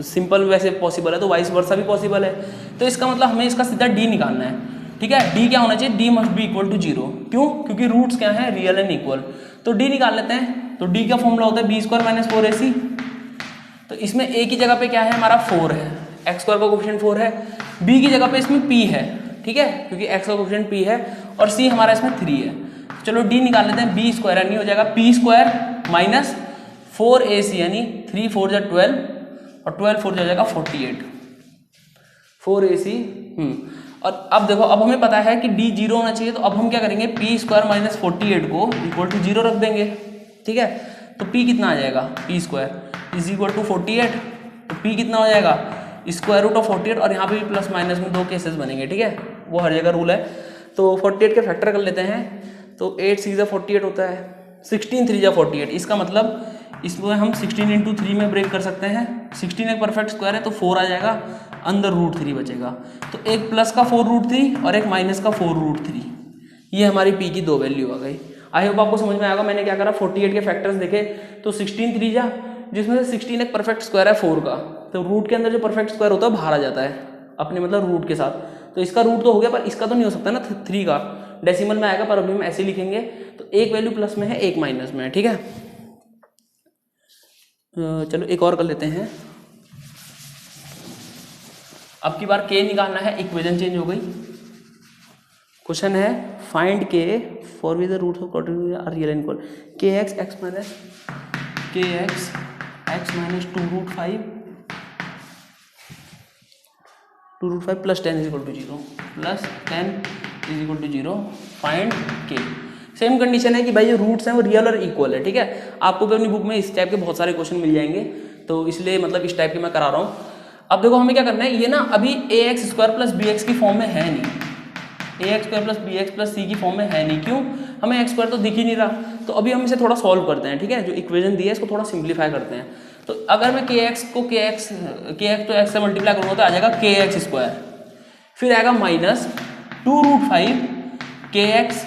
सिंपल वैसे पॉसिबल है तो वाइस वर्सा भी पॉसिबल है। तो इसका मतलब हमें इसका सीधा डी निकालना है, ठीक है। डी क्या होना चाहिए, D must be equal to 0। क्यों, क्योंकि रूट्स क्या है, रियल एंड इक्वल। तो डी निकाल लेते हैं। तो डी का फॉर्मूला होता है बी स्क्वायर माइनस 4ac। तो इसमें ए की जगह पे क्या है हमारा 4 है, एक्स स्क्वायर का कोफिशिएंट 4 है। बी की जगह पे इसमें p है, ठीक है, क्योंकि एक्स का कोफिशिएंट p है, और c हमारा इसमें 3 है। चलो डी निकाल लेते हैं, बी स्क्वायर यानी हो जाएगा p स्क्वायर माइनस 4ac यानी 3 4 = 12 और 12 4 हो जाएगा 48, 4ac। और अब देखो, अब हमें पता है कि d 0 होना चाहिए, तो अब हम क्या करेंगे, p स्क्वायर माइनस 48 को इक्वल टू 0 रख देंगे, ठीक है। तो p कितना आ जाएगा, p square is equal to 48, तो p कितना हो जाएगा, स्क्वायर रूट ऑफ 48 और यहाँ पे भी प्लस माइनस में 2 केसेस बनेंगे, ठीक है, वो हर जगह रूल है। तो 48 के फैक्टर कर लेते हैं, तो 8 6 48 होता है, 16 3 48, इसका मतलब इसमें हम 16 इंटू 3 में ब्रेक कर सकते हैं। 16 एक परफेक्ट स्क्वायर है तो 4 आ जाएगा, अंदर रूट 3 बचेगा, तो एक प्लस का 4 रूट 3 और एक माइनस का 4 रूट 3, ये हमारी पी की 2 वैल्यू आ गई। आई होप आपको समझ में आएगा। मैंने क्या करा, 48 के फैक्टर्स देखे तो 16 3 जा, जिसमें से 16 एक परफेक्ट स्क्वायर है 4 का, तो रूट के अंदर जो परफेक्ट स्क्वायर होता है बाहर आ जाता है अपने मतलब रूट के साथ, तो इसका रूट तो हो गया पर इसका तो नहीं हो सकता ना 3 का, डेसिमल में आएगा, पर अभी हम ऐसे लिखेंगे। तो एक वैल्यू प्लस में है, एक माइनस में है, ठीक है। चलो एक और कर लेते हैं। अब की बार के निकालना है, इक्वेशन चेंज हो गई। क्वेश्चन है फाइंड के for with the roots of quadratic are real and equal, K X X minus 2 root 5 plus 10 is equal to 0 plus 10 is equal to 0, find K. Same condition है कि भाई जो रूट्स हैं वो रियल और इक्वल है, ठीक है। आपको भी अपनी बुक में इस टाइप के बहुत सारे क्वेश्चन मिल जाएंगे, तो इसलिए मतलब इस टाइप के मैं करा रहा हूँ। अब देखो हमें क्या करना है, ये ना अभी A X square plus B X की फॉर्म में है नहीं, A X square plus B X plus C की फॉर्म में है नहीं, क्यों, हमें एक्स स्क्वायर तो दिख ही नहीं रहा। तो अभी हम इसे थोड़ा सॉल्व करते हैं, ठीक है, जो इक्वेशन दी है इसको थोड़ा सिंप्लीफाई करते हैं। तो अगर मैं के एक्स को के एक्स तो एक्स से मल्टीप्लाई करूँगा तो आ जाएगा के एक्स स्क्वायर, फिर आएगा माइनस 2 रूट 5 के एक्स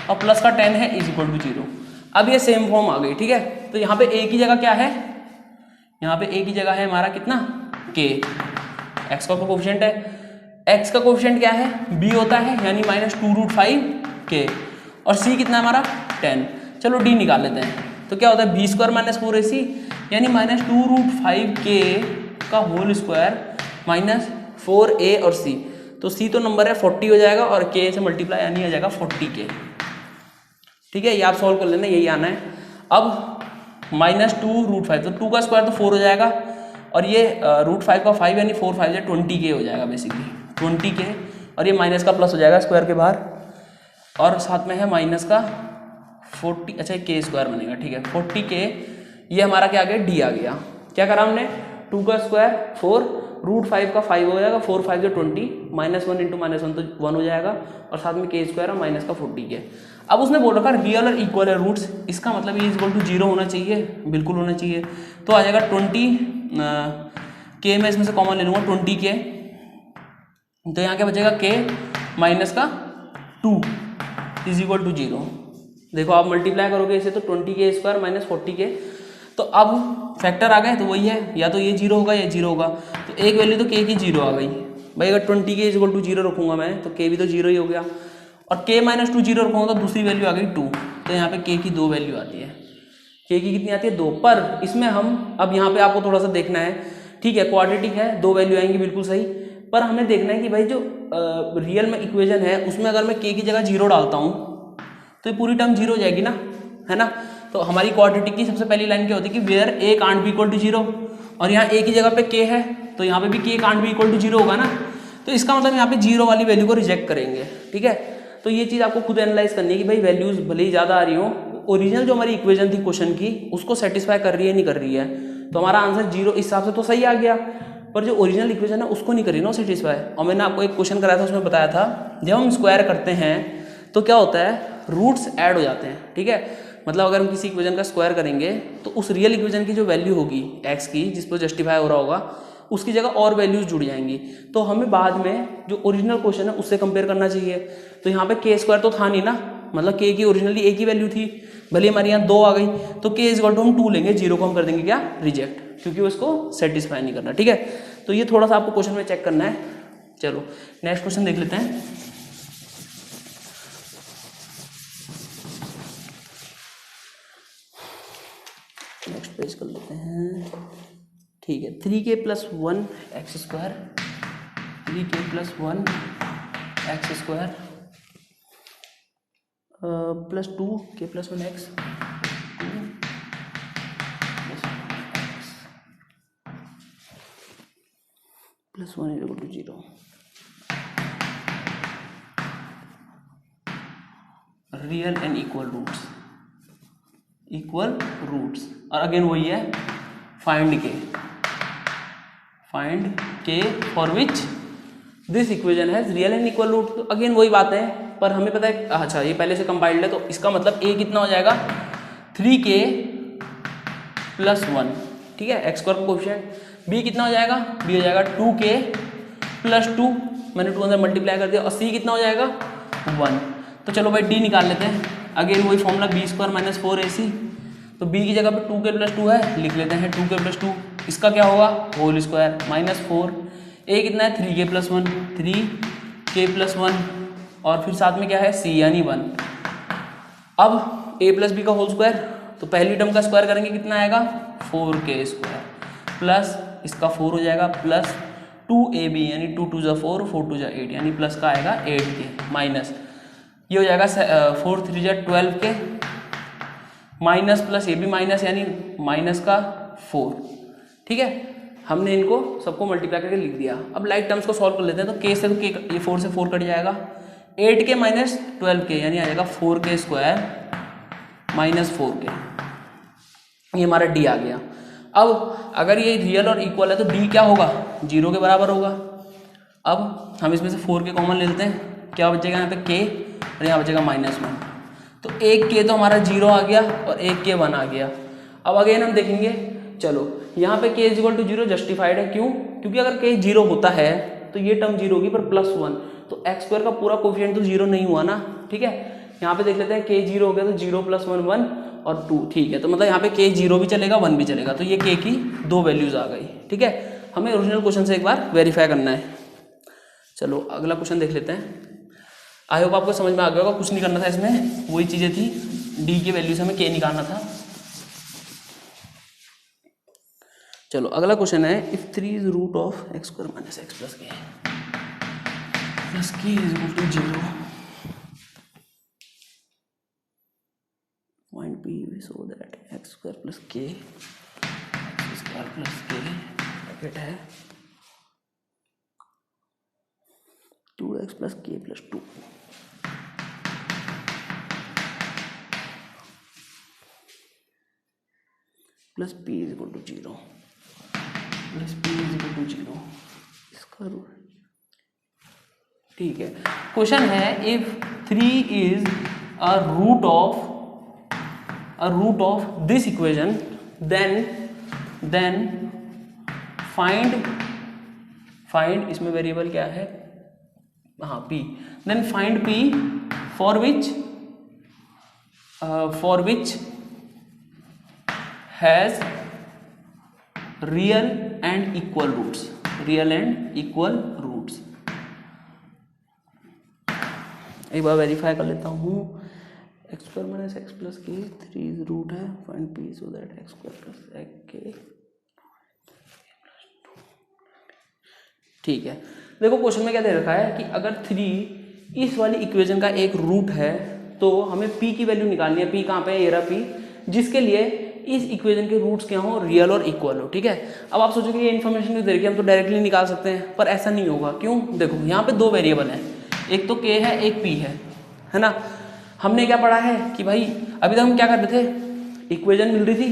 और प्लस का 10 है इज इक्वल टू 0। अब ये सेम फॉर्म आ गई, ठीक है। तो यहाँ पे ए की जगह क्या है, यहाँ पे ए की जगह है हमारा कितना, के, एक्स का कोफिशिएंट है, एक्स का कोफिशिएंट क्या है, बी होता है, यानी माइनस 2 रूट 5 के, और सी कितना है हमारा 10। चलो डी निकाल लेते हैं, तो क्या होता है बी स्क्वायर माइनस 4 ए सी, यानी माइनस 2 रूट 5 के का होल स्क्वायर माइनस 4 ए और सी, तो सी तो नंबर है 40 हो जाएगा और के से मल्टीप्लाई यानी आ जाएगा 40 के, ठीक है। ये आप सॉल्व कर लेना, यही आना है। अब माइनस 2 रूट 5, तो 2 का स्क्वायर तो 4 हो जाएगा, और ये रूट 5 का 5 यानी 4 5 20 के हो जाएगा बेसिकली 20 के, और ये माइनस का प्लस हो जाएगा स्क्वायर के बाहर, और साथ में है माइनस का 40, अच्छा के स्क्वायर बनेगा, ठीक है 40 के। ये हमारा क्या आ गया, डी आ गया। क्या करा हमने, 2 का स्क्वायर 4, रूट 5 का 5 हो जाएगा, 4 5 20, माइनस 1 इंटू माइनस 1 तो 1 हो जाएगा, और साथ में के स्क्वायर और माइनस का 40 के। अब उसने बोल रखा रियल और इक्वल है रूट्स, इसका मतलब ये इक्वल टू 0 होना चाहिए, बिल्कुल होना चाहिए। तो आ जाएगा 20 के, मैं इसमें से कॉमन ले लूँगा 20 के, तो यहाँ क्या बचेगा के माइनस का 2 इज इक्वल टू 0। देखो आप मल्टीप्लाई करोगे इसे तो 20 के स्क्वायर माइनस 40 के, तो अब फैक्टर आ गए तो वही है, या तो ये 0 होगा या 0 होगा, तो एक वैल्यू तो के की 0 आ गई भाई। अगर 20 के इज इक्वल टू 0 रखूँगा मैं तो के भी तो 0 ही हो गया, और के माइनस 2 0 रखूँगा तो दूसरी वैल्यू आ गई 2, तो यहाँ पे के की 2 वैल्यू आती है। के की कितनी आती है, 2, पर इसमें हम अब यहाँ पे आपको थोड़ा सा देखना है, ठीक है क्वाड्रेटिक है 2 वैल्यू आएंगी बिल्कुल सही, पर हमें देखना है कि भाई जो रियल में इक्वेशन है उसमें अगर मैं के की जगह 0 डालता हूँ तो ये पूरी टर्म 0 हो जाएगी ना, है ना। तो हमारी क्वाड्रेटिक की सबसे पहली लाइन क्या होती है कि where A can't B equal to 0, और यहाँ ए की जगह पे के है तो यहाँ पे भी के कांट बी इक्वल टू 0 होगा ना, तो इसका मतलब यहाँ पे 0 वाली वैल्यू को रिजेक्ट करेंगे, ठीक है। तो ये चीज़ आपको खुद एनालाइज करनी है कि भाई वैल्यूज भले ही ज़्यादा आ रही हो, ओरिजिनल जो हमारी इक्वेशन थी क्वेश्चन की उसको सेटिस्फाई कर रही है नहीं कर रही है, तो हमारा आंसर 0 इस हिसाब से तो सही आ गया, पर जो ओरिजिनल इक्वेशन है उसको नहीं करी ना सेटिस्फाई। और मैंने आपको एक क्वेश्चन कराया था उसमें बताया था जब हम स्क्वायर करते हैं तो क्या होता है, रूट्स ऐड हो जाते हैं, ठीक है। मतलब अगर हम किसी इक्वेशन का स्क्वायर करेंगे तो उस रियल इक्वेशन की जो वैल्यू होगी एक्स की जिस पर जस्टिफाई हो रहा होगा उसकी जगह और वैल्यूज जुड़ जाएंगी, तो हमें बाद में जो ओरिजिनल क्वेश्चन है उससे कंपेयर करना चाहिए। तो यहाँ पे के स्क्वायर तो था नहीं ना, मतलब के की ओरिजिनली एक ही वैल्यू थी, भले हमारे यहाँ 2 आ गई, तो के इज इक्वल टू हम 2 लेंगे, 0 को हम कर देंगे क्या, रिजेक्ट, क्योंकि उसको सेटिस्फाई नहीं करना, ठीक है। तो ये थोड़ा सा आपको क्वेश्चन में चेक करना है। चलो नेक्स्ट क्वेश्चन देख लेते हैं। नेक्स्ट पेज कर लेते हैं, ठीक है। 3k + 1 x square, 3k + 1 x square plus 2k + 1 x, 2 + 1 = 0। Real and equal roots, equal roots, और अगेन वही है फाइंड के, फाइंड के for which this equation has real and equal root. तो अगेन वही बात है, पर हमें पता है, अच्छा ये पहले से कंपाइल्ड है, तो इसका मतलब a कितना हो जाएगा 3k + 1, ठीक है, x स्क्वायर का कोएफिशिएंट। b कितना हो जाएगा, b हो जाएगा 2k + 2, मैंने 2 अंदर मल्टीप्लाई कर दिया, और c कितना हो जाएगा 1। तो चलो भाई d निकाल लेते हैं। अगेन वही फॉर्मूला b² - 4ac, तो b की जगह पे 2k + 2 है, लिख लेते हैं 2k + 2, इसका क्या होगा होल स्क्वायर -4, a कितना है 3k + 1, 3k + 1, और फिर साथ में क्या है c यानी 1। अब a + b का होल स्क्वायर, तो पहली टर्म का स्क्वायर करेंगे कितना आएगा 4k² प्लस इसका 4 हो जाएगा प्लस 2ab यानी 2 × 2 = 4, 4 × 2 = 8 यानी प्लस का आएगा 8k माइनस ये हो जाएगा 4 × 3 = 12k माइनस प्लस ये भी माइनस यानी माइनस का 4, ठीक है। हमने इनको सबको मल्टीप्लाई करके लिख दिया। अब लाइक टर्म्स को सॉल्व कर लेते हैं। तो k से तो k, ये 4 से 4 कट जाएगा, 8k माइनस 12k यानी आ जाएगा 4k² - 4k, ये हमारा d आ गया। अब अगर ये रियल और इक्वल है तो d क्या होगा 0 के बराबर होगा। अब हम इसमें से 4k कॉमन ले लेते हैं, क्या बचेगा यहाँ पे k और यहाँ बचेगा -1, तो एक k तो हमारा 0 आ गया और एक k 1 आ गया। अब अगेन हम देखेंगे, चलो यहाँ पे k = 0 जस्टिफाइड है, क्यों, क्योंकि अगर k 0 होता है तो ये टर्म 0 होगी, पर +1 तो x² का पूरा कोएफिशिएंट तो 0 नहीं हुआ ना, ठीक है। यहाँ पे देख लेते हैं k 0 हो गया तो 0 + 1 1 और 2, ठीक है। तो मतलब यहाँ पे k 0 भी चलेगा 1 भी चलेगा, तो ये k की 2 वैल्यूज आ गई, ठीक है। हमें ओरिजिनल क्वेश्चन से एक बार वेरीफाई करना है। चलो अगला क्वेश्चन देख लेते हैं। आई होप आपको समझ में आ गया होगा, कुछ नहीं करना था इसमें, वही चीज़ें थी, d की वैल्यू से हमें k निकालना था। चलो अगला क्वेश्चन है, if 3 is root of x² - x + k plus k = 0, find p so that x² + k x² + k bracket है 2x + k + 2 plus p = 0 plus p = 0, इसका रूट, ठीक है। क्वेश्चन है, if 3 is a root of this equation, then find इसमें वेरिएबल क्या है, हाँ p, then find p for which has real and equal roots, एक बार वेरीफाई कर लेता हूँ। x² - x + k 3 is root है, find p so that x² + k, ठीक है। देखो क्वेश्चन में क्या दे रखा है कि अगर 3 इस वाली इक्वेशन का एक रूट है तो हमें p की वैल्यू निकालनी है। p कहाँ पे है, ये रहा p, जिसके लिए इस इक्वेशन के रूट्स क्या हो, रियल और इक्वल हो, ठीक है। अब आप सोचोगे ये इन्फॉर्मेशन क्यों दे रखी है, हम तो डायरेक्टली निकाल सकते हैं, पर ऐसा नहीं होगा। क्यों, देखो यहाँ पे 2 वेरिएबल हैं, एक तो k है एक p है ना। हमने क्या पढ़ा है कि भाई अभी तक हम क्या कर रहे थे, इक्वेशन मिल रही थी,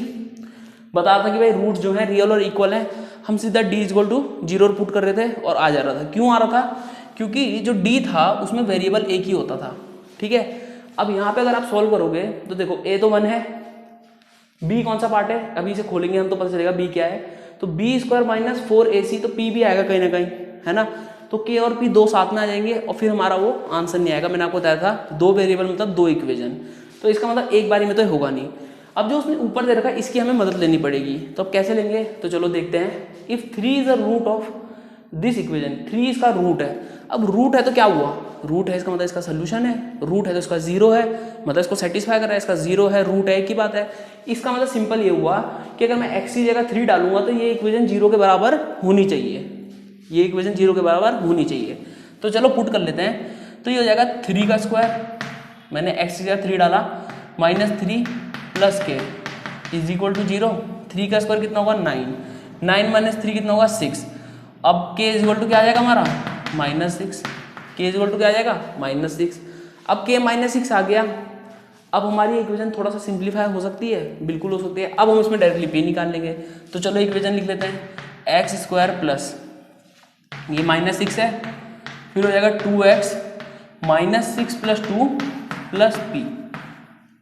बता रहा था कि भाई रूट जो है रियल और इक्वल है, हम सीधा d = 0 पुट कर रहे थे और आ जा रहा था। क्यों आ रहा था, क्योंकि जो d था उसमें वेरिएबल एक ही होता था, ठीक है। अब यहाँ पे अगर आप सॉल्व करोगे तो देखो a तो 1 है, b कौन सा पार्ट है, अभी इसे खोलेंगे हम तो पता चलेगा b क्या है। तो b² - 4ac, तो p भी आएगा कहीं ना कहीं, है ना। तो k और p 2 साथ में आ जाएंगे और फिर हमारा वो आंसर नहीं आएगा। मैंने आपको बताया था 2 वेरिएबल मतलब 2 इक्वेशन, तो इसका मतलब एक बारी में तो होगा नहीं। अब जो उसने ऊपर दे रखा है इसकी हमें मदद लेनी पड़ेगी, तो अब कैसे लेंगे, तो चलो देखते हैं। If 3 is a root of this equation, 3 इसका रूट है। अब रूट है तो क्या हुआ, रूट है इसका मतलब इसका सोल्यूशन है, रूट है तो इसका 0 है, मतलब इसको सेटिस्फाई कर रहा है, इसका 0 है, रूट है, एक ही बात है। इसका मतलब सिंपल ये हुआ कि अगर मैं x की जगह 3 डालूंगा तो ये इक्वेशन 0 के बराबर होनी चाहिए, ये इक्वेशन 0 के बराबर होनी चाहिए। तो चलो पुट कर लेते हैं। तो ये हो जाएगा 3 का स्क्वायर, मैंने x की जगह 3 डाला, -3 + k = 0। 3 का स्क्वायर कितना होगा 9, 9 - 3 कितना होगा 6। अब k = क्या आ जाएगा हमारा -6, k = क्या आ जाएगा -6। अब k -6 आ गया। अब हमारी इक्वेशन थोड़ा सा सिंप्लीफाई हो सकती है, बिल्कुल हो सकती है। अब हम इसमें डायरेक्टली p निकाल लेंगे। तो चलो इक्वेशन लिख लेते हैं, एक्स स्क्वायर प्लस ये -6 है, फिर हो जाएगा 2x -6 + 2 + p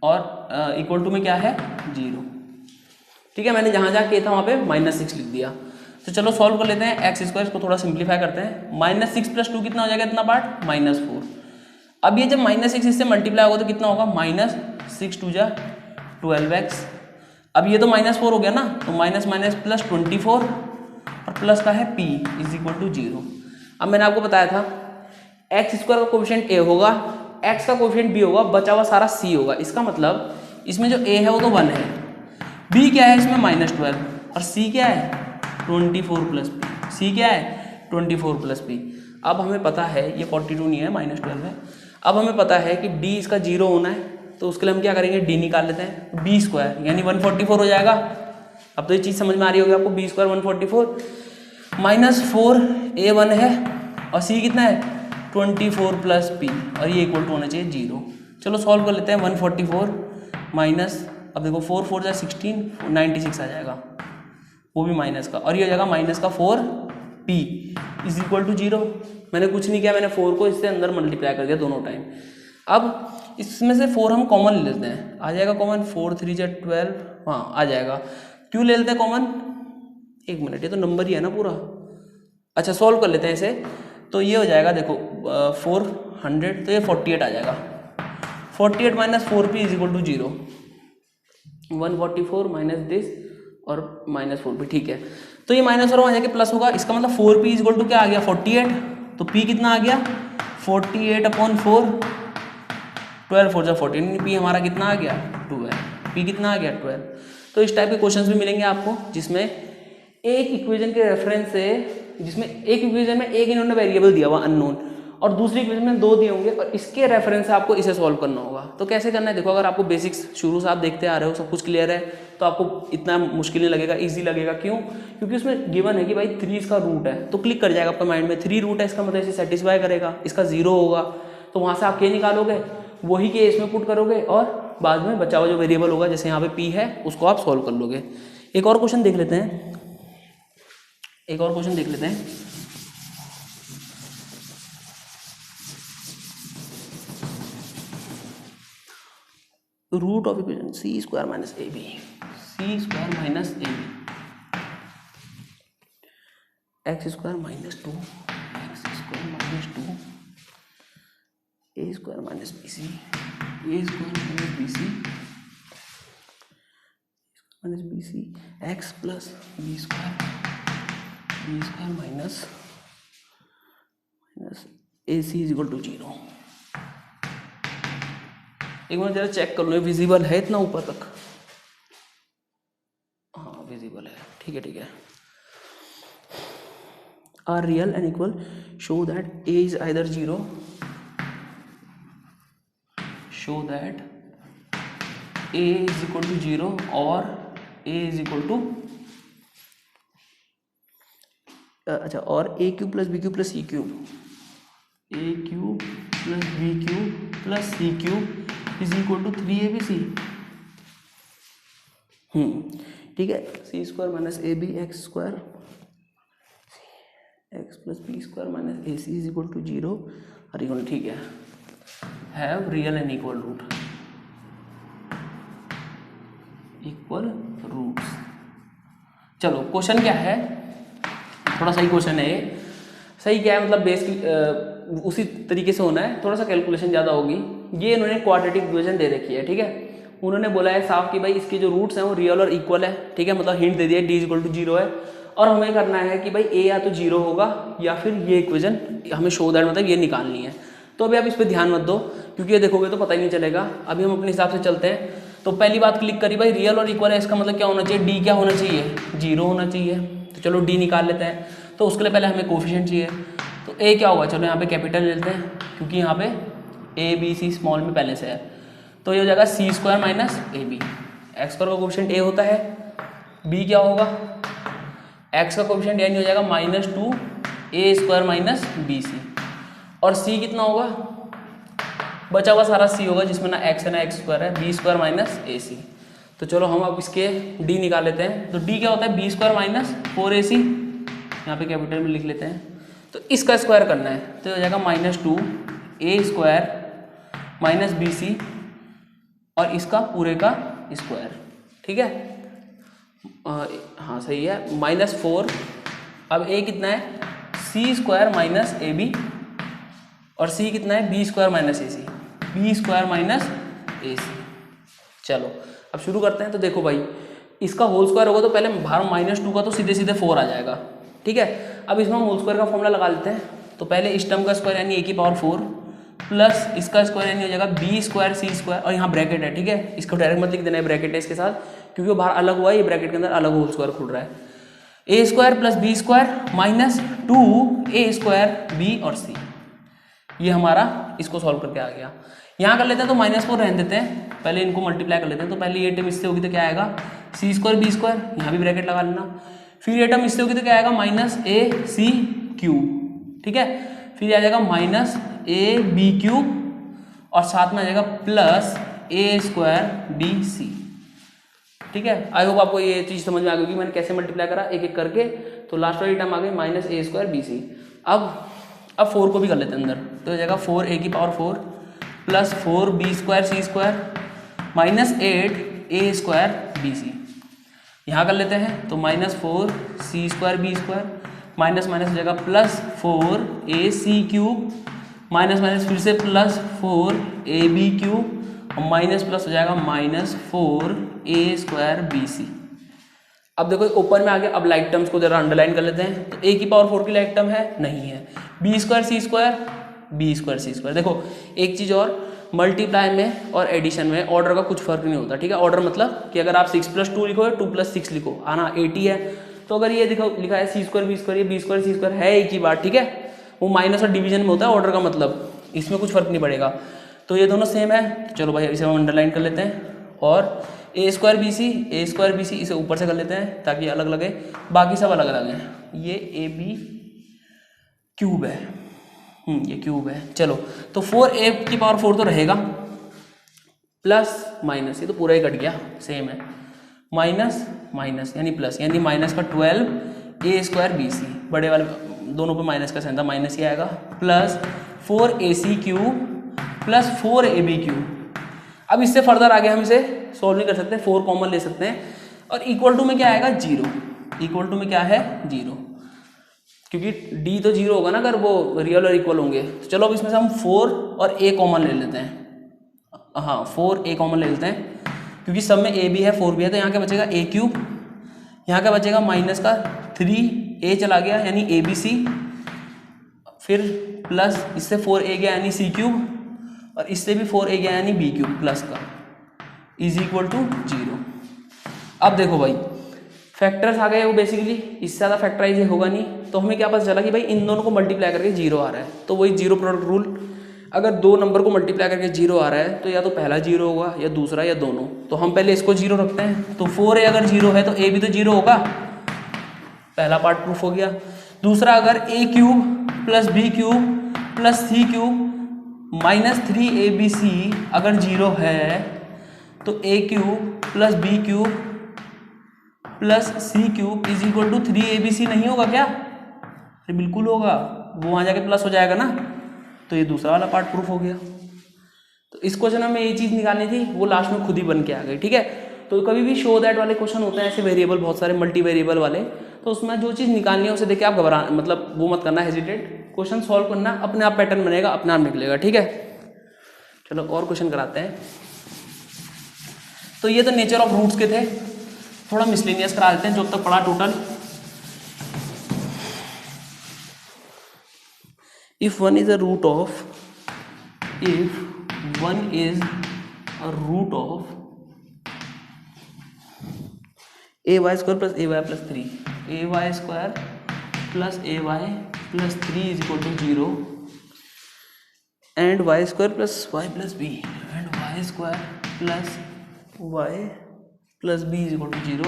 और इक्वल टू में क्या है 0। ठीक है, मैंने जहाँ जहाँ किया था वहाँ पे -6 लिख दिया। तो चलो सॉल्व कर लेते हैं। एक्स स्क्वायर को थोड़ा सिंप्लीफाई करते हैं। -6 + 2 कितना हो जाएगा, इतना पार्ट -4। अब ये जब -6 इससे मल्टीप्लाई होगा तो कितना होगा, -6 × 2 = 12x। अब ये तो -4 हो गया ना, तो माइनस माइनस प्लस 24 और प्लस का है p = 0। अब मैंने आपको बताया था एक्स स्क्वायर का कोएफिशिएंट a होगा, x का कोएफिशिएंट b होगा, बचा हुआ सारा c होगा। इसका मतलब इसमें जो a है वो तो 1 है, b क्या है इसमें -12 और c क्या है 24 + p। c क्या है 24 + p। अब हमें पता है ये 42 नहीं है, -12 है। अब हमें पता है कि d इसका 0 होना है, तो उसके लिए हम क्या करेंगे, d निकाल लेते हैं। b² यानी 144 हो जाएगा। अब तो ये चीज़ समझ में आ रही होगी आपको, b² 144 -4 a1 है और c कितना है 24 + p और ये इक्वल टू होना चाहिए 0। चलो सॉल्व कर लेते हैं। 144 माइनस, अब देखो 4 4 = 16, 96 आ जाएगा, वो भी माइनस का, और ये हो जाएगा -4p = 0। मैंने कुछ नहीं किया, मैंने 4 को इससे अंदर मल्टीप्लाई कर दिया दोनों टाइम। अब इसमें से 4 हम कॉमन ले लेते हैं, आ जाएगा कॉमन, 4 3 = 12, हाँ आ जाएगा। क्यों ले लेते हैं कॉमन, एक मिनट, ये तो नंबर ही है ना पूरा। अच्छा सॉल्व कर लेते हैं इसे, तो ये हो जाएगा देखो 400, तो ये 48 आ जाएगा। 48 - 4p = 0। 144 माइनस दिस और -4p, ठीक है। तो ये माइनस और वहाँ जाके प्लस होगा, इसका मतलब 4p = क्या आ गया 48, तो p कितना आ गया 48/4, 12 4 = 14, p हमारा कितना आ गया 2 है, p कितना आ गया 12। तो इस टाइप के क्वेश्चंस भी मिलेंगे आपको, जिसमें एक इक्वेशन के रेफरेंस से, जिसमें एक इक्वेशन में एक इन्होंने वेरिएबल दिया हुआ अननोन और दूसरी इक्वेशन में 2 दिए होंगे और इसके रेफरेंस से आपको इसे सॉल्व करना होगा। तो कैसे करना है देखो, अगर आपको बेसिक्स शुरू से आप देखते आ रहे हो, सब कुछ क्लियर है, तो आपको इतना मुश्किल नहीं लगेगा, ईजी लगेगा। क्यों, क्योंकि उसमें गिवन है कि भाई 3 इसका रूट है, तो क्लिक कर जाएगा आपका माइंड में, 3 रूट है इसका मतलब इसे सेटिस्फाई करेगा, इसका 0 होगा, तो वहाँ से आप के निकालोगे, वही के इसमें पुट करोगे और बाद में बचा हुआ जो वेरिएबल होगा, जैसे यहाँ पे p है, उसको आप सॉल्व कर लोगे। एक और क्वेश्चन देख लेते हैं, root of equation c² - ab, c² - ab, x² - 2, x² - 2, a² - bc, x + b² ac = 0। एक बार जरा चेक कर लो, विजिबल है इतना ऊपर तक, हाँ विजिबल है, ठीक है। Are real and equal, show that a is either 0, show that a = 0 or a = अच्छा, और a³ + b³ + c³, a³ + b³ + c³ = 3abc। ठीक है, c² - ab x² x + b² - ac = 0 और इक्वल, ठीक है, have real and equal roots. चलो क्वेश्चन क्या है, थोड़ा सही क्वेश्चन है ये। सही क्या है मतलब बेस उसी तरीके से होना है, थोड़ा सा कैलकुलेशन ज़्यादा होगी। ये इन्होंने क्वाड्रेटिक इक्वेशन दे रखी है, ठीक है। उन्होंने बोला है साफ कि भाई इसके जो रूट्स हैं वो रियल और इक्वल है, ठीक है, मतलब हिंट दे दिया d = 0 है, और हमें करना है कि भाई a या तो 0 होगा या फिर ये इक्वेशन हमें शो दैट मतलब ये निकालनी है। तो अभी आप इस पर ध्यान मत दो, क्योंकि ये देखोगे तो पता ही नहीं चलेगा। अभी हम अपने हिसाब से चलते हैं। तो पहली बात क्लिक करी भाई, रियल और इक्वल है, इसका मतलब क्या होना चाहिए, d क्या होना चाहिए 0 होना चाहिए। तो चलो d निकाल लेते हैं। तो उसके लिए पहले हमें कोफिशिएंट चाहिए, तो a क्या होगा, चलो यहाँ पे कैपिटल ले लेते हैं, क्योंकि यहाँ पे a b c स्मॉल में पहले से है। तो ये हो जाएगा c² - ab, x² का कोफिशिएंट a होता है, b क्या होगा, x का कोफिशिएंट यानी हो जाएगा -2 a² - bc, और c कितना होगा, बचा हुआ सारा c होगा जिसमें ना x है ना x² है, b² - ac। तो चलो हम अब इसके d निकाल लेते हैं। तो d क्या होता है b² - 4ac, यहाँ पे कैपिटल में लिख लेते हैं। तो इसका स्क्वायर करना है तो हो जाएगा -2a² माइनस BC और इसका पूरे का स्क्वायर, ठीक है। हाँ सही है, -4। अब a कितना है, c² माइनस AB और c कितना है, b² minus AC, b² minus AC। चलो अब शुरू करते हैं। तो देखो भाई, इसका होल स्क्वायर होगा तो पहले बाहर -2 का तो सीधे सीधे 4 आ जाएगा, ठीक है। अब इसमें हम होल स्क्वायर का फॉर्मूला लगा लेते हैं। तो पहले इस टर्म का स्क्वायर यानी a⁴ प्लस इसका स्क्वायर यानी हो जाएगा b² c² और यहाँ ब्रैकेट है, ठीक है। इसको डायरेक्ट मत लिख देना है, ब्रैकेट है इसके साथ, क्योंकि वो बाहर अलग हुआ है, ये ब्रैकेट के अंदर अलग होल स्क्वायर खुल रहा है। a² plus b² minus 2a² b और c, ये हमारा इसको सॉल्व करके आ गया। यहाँ कर लेते हैं तो -4 रहने देते हैं, पहले इनको मल्टीप्लाई कर लेते हैं। तो पहले ये टर्म इससे होगी तो क्या आएगा, c² b², यहाँ भी ब्रैकेट लगा लेना। फिर ये टर्म इससे होगी तो क्या आएगा, -ac³ ठीक है। फिर आ जाएगा -ab³ और साथ में आ जाएगा +a² bc, ठीक है। आई होप आपको ये चीज़ समझ में आ गई कि मैंने कैसे मल्टीप्लाई करा एक एक करके। तो लास्ट वाली टर्म आ गई -a² bc। अब 4 को भी कर लेते हैं अंदर, तो हो जाएगा 4a⁴ plus 4b² c² minus 8a² bc। यहाँ कर लेते हैं तो -4c² b² माइनस माइनस हो जाएगा +4ac³ माइनस माइनस फिर से +4ab³ और माइनस प्लस हो जाएगा -4a² bc। अब देखो ऊपर में आ गया। अब लाइक टर्म्स को जरा अंडरलाइन कर लेते हैं। तो a⁴ की लाइक टर्म है, नहीं है। b² c² b² c²। देखो एक चीज़ और, मल्टीप्लाई में और एडिशन में ऑर्डर का कुछ फर्क नहीं होता, ठीक है। ऑर्डर मतलब कि अगर आप 6 + 2 लिखो या 2 + 6 लिखो, आना 80 है। तो अगर ये देखो लिखा है c² b², ये b² c² है एक ही बात, ठीक है। वो माइनस और डिवीजन में होता है ऑर्डर का मतलब, इसमें कुछ फर्क नहीं पड़ेगा। तो ये दोनों सेम है। तो चलो भाई इसे हम अंडरलाइन कर लेते हैं। और a² bc इसे ऊपर से कर लेते हैं ताकि अलग लगे, बाकी सब अलग अलग हैं। ये AB³ है, ये क्यूब है। चलो तो 4a⁴ तो रहेगा, प्लस माइनस ये तो पूरा ही कट गया, सेम है। माइनस माइनस यानी प्लस, यानी माइनस का 12a² bc, बड़े वाले दोनों पे माइनस का साइन था, माइनस ही आएगा। Plus 4ac³ plus 4ab³। अब इससे फर्दर आगे हम इसे सॉल्व नहीं कर सकते, 4 कॉमन ले सकते हैं। और इक्वल टू में क्या आएगा, 0। इक्वल टू में क्या है, 0, क्योंकि d तो 0 होगा ना अगर वो रियल और इक्वल होंगे। तो चलो अब इसमें से हम 4 और a कॉमन ले लेते हैं। हाँ 4a कॉमन ले लेते हैं, क्योंकि सब में a भी है 4 भी है। तो यहाँ क्या बचेगा, a³, यहाँ क्या बचेगा माइनस का 3a चला गया यानी abc, फिर प्लस इससे 4a गया यानी c³ और इससे भी 4a गया यानी b³ प्लस का इज इक्वल टू 0। अब देखो भाई फैक्टर्स आ गए, वो बेसिकली इससे ज़्यादा फैक्टराइज होगा नहीं। तो हमें क्या पता चला कि भाई इन दोनों को मल्टीप्लाई करके 0 आ रहा है। तो वही 0 प्रोडक्ट रूल, अगर दो नंबर को मल्टीप्लाई करके 0 आ रहा है तो या तो पहला 0 होगा या दूसरा या दोनों। तो हम पहले इसको 0 रखते हैं। तो 4a अगर 0 है तो a भी तो 0 होगा, पहला पार्ट प्रूफ हो गया। दूसरा अगर a³ plus b³ plus c³ minus 3abc अगर 0 है तो a³ plus b³ plus c³ is equal to 3abc नहीं होगा क्या? अरे बिल्कुल होगा, वो वहाँ जाके प्लस हो जाएगा ना। तो ये दूसरा वाला पार्ट प्रूफ हो गया। तो इस क्वेश्चन में ये चीज़ निकालनी थी, वो लास्ट में खुद ही बन के आ गई, ठीक है। तो कभी भी शो दैट वाले क्वेश्चन होते हैं ऐसे वेरिएबल बहुत सारे मल्टी वेरिएबल वाले, तो उसमें जो चीज़ निकालनी है उसे देख के आप घबरा मतलब वो मत करना हेजिटेट, क्वेश्चन सॉल्व करना, अपने आप पैटर्न बनेगा, अपने आप निकलेगा, ठीक है। चलो और क्वेश्चन कराते हैं। तो ये तो नेचर ऑफ रूट्स के थे, थोड़ा मिसलेनियस करा देते हैं जो अब तक पढ़ा total. If one is a root of ay square plus ay plus 3, ay square plus ay plus 3 is equal to 0 and y square plus y plus b and y square plus y plus b is equal to 0,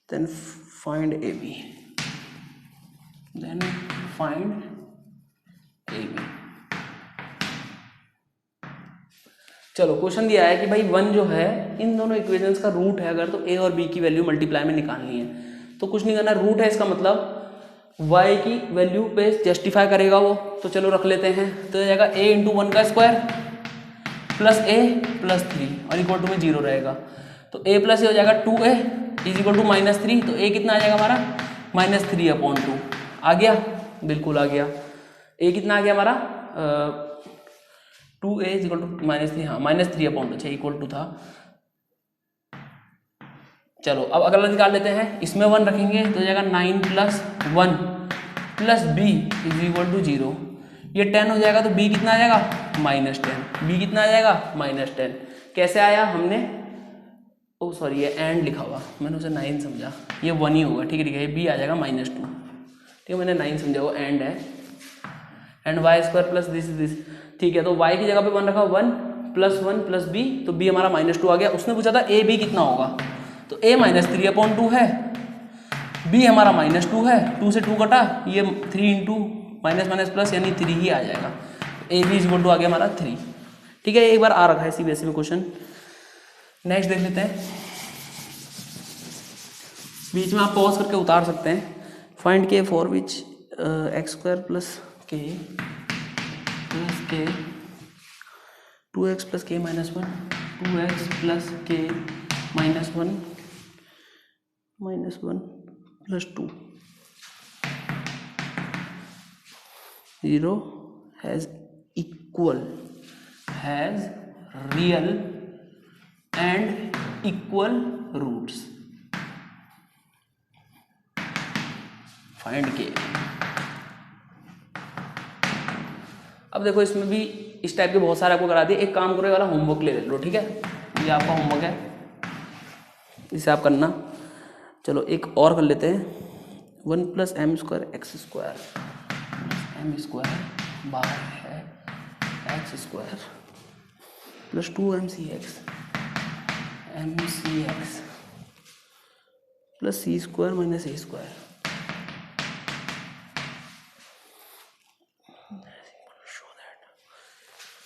then find ab, then find ab। चलो क्वेश्चन दिया है कि भाई 1 जो है इन दोनों इक्वेशंस का रूट है अगर, तो a और b की वैल्यू मल्टीप्लाई में निकालनी है। तो कुछ नहीं करना, रूट है इसका मतलब y की वैल्यू पे जस्टिफाई करेगा वो, तो चलो रख लेते हैं। तो हो जाएगा a इंटू 1 का स्क्वायर प्लस a प्लस 3 और इक्वल टू में 0 रहेगा। तो a प्लस ए हो जाएगा 2a इज इक्वल टू -3। तो a कितना आ जाएगा हमारा -3/2 आ गया, बिल्कुल आ गया। a कितना आ गया हमारा 2a इज इक्वल टू -3, हाँ -3/2, अच्छा इक्वल टू था। चलो अब अगला निकाल लेते हैं, इसमें 1 रखेंगे तो हो जाएगा 9 + 1 + b इज इक्वल टू 0। ये 10 हो जाएगा तो b कितना आ जाएगा -10, b कितना आ जाएगा -10। कैसे आया, हमने ओ सॉरी ये एंड लिखा हुआ, मैंने उसे 9 समझा, ये 1 ही होगा, ठीक है ठीक है, b आ जाएगा -2, ठीक है मैंने 9 समझा, वो एंड है। एंड y² प्लस दिस, ठीक है। तो y की जगह पे 1 रखा, 1 + 1 + b, तो b हमारा -2 आ गया। उसने पूछा था a b कितना होगा, तो a -3/2 है, b हमारा -2 है, 2 से 2 कटा, ये 3 इंटू माइनस प्लस यानी 3 ही आ जाएगा। ए बी इक्वल टू आ गया हमारा 3, ठीक है। एक बार आ रखा है CBSE में क्वेश्चन। नेक्स्ट देख लेते हैं, बीच में आप पॉज करके उतार सकते हैं। फाइंड के for which x² + k 2x + k - 1 2x + k - 1 + 2 0 has real and equal roots. Find k। अब देखो इसमें भी इस टाइप के बहुत सारे आपको करा दिए। एक काम करो, ये वाला होमवर्क ले लो, ठीक है, ये आपका होमवर्क है, इसे आप करना। चलो एक और कर लेते हैं, 1 + m² x² m² बाहर है x² plus 2mcx plus c² - a²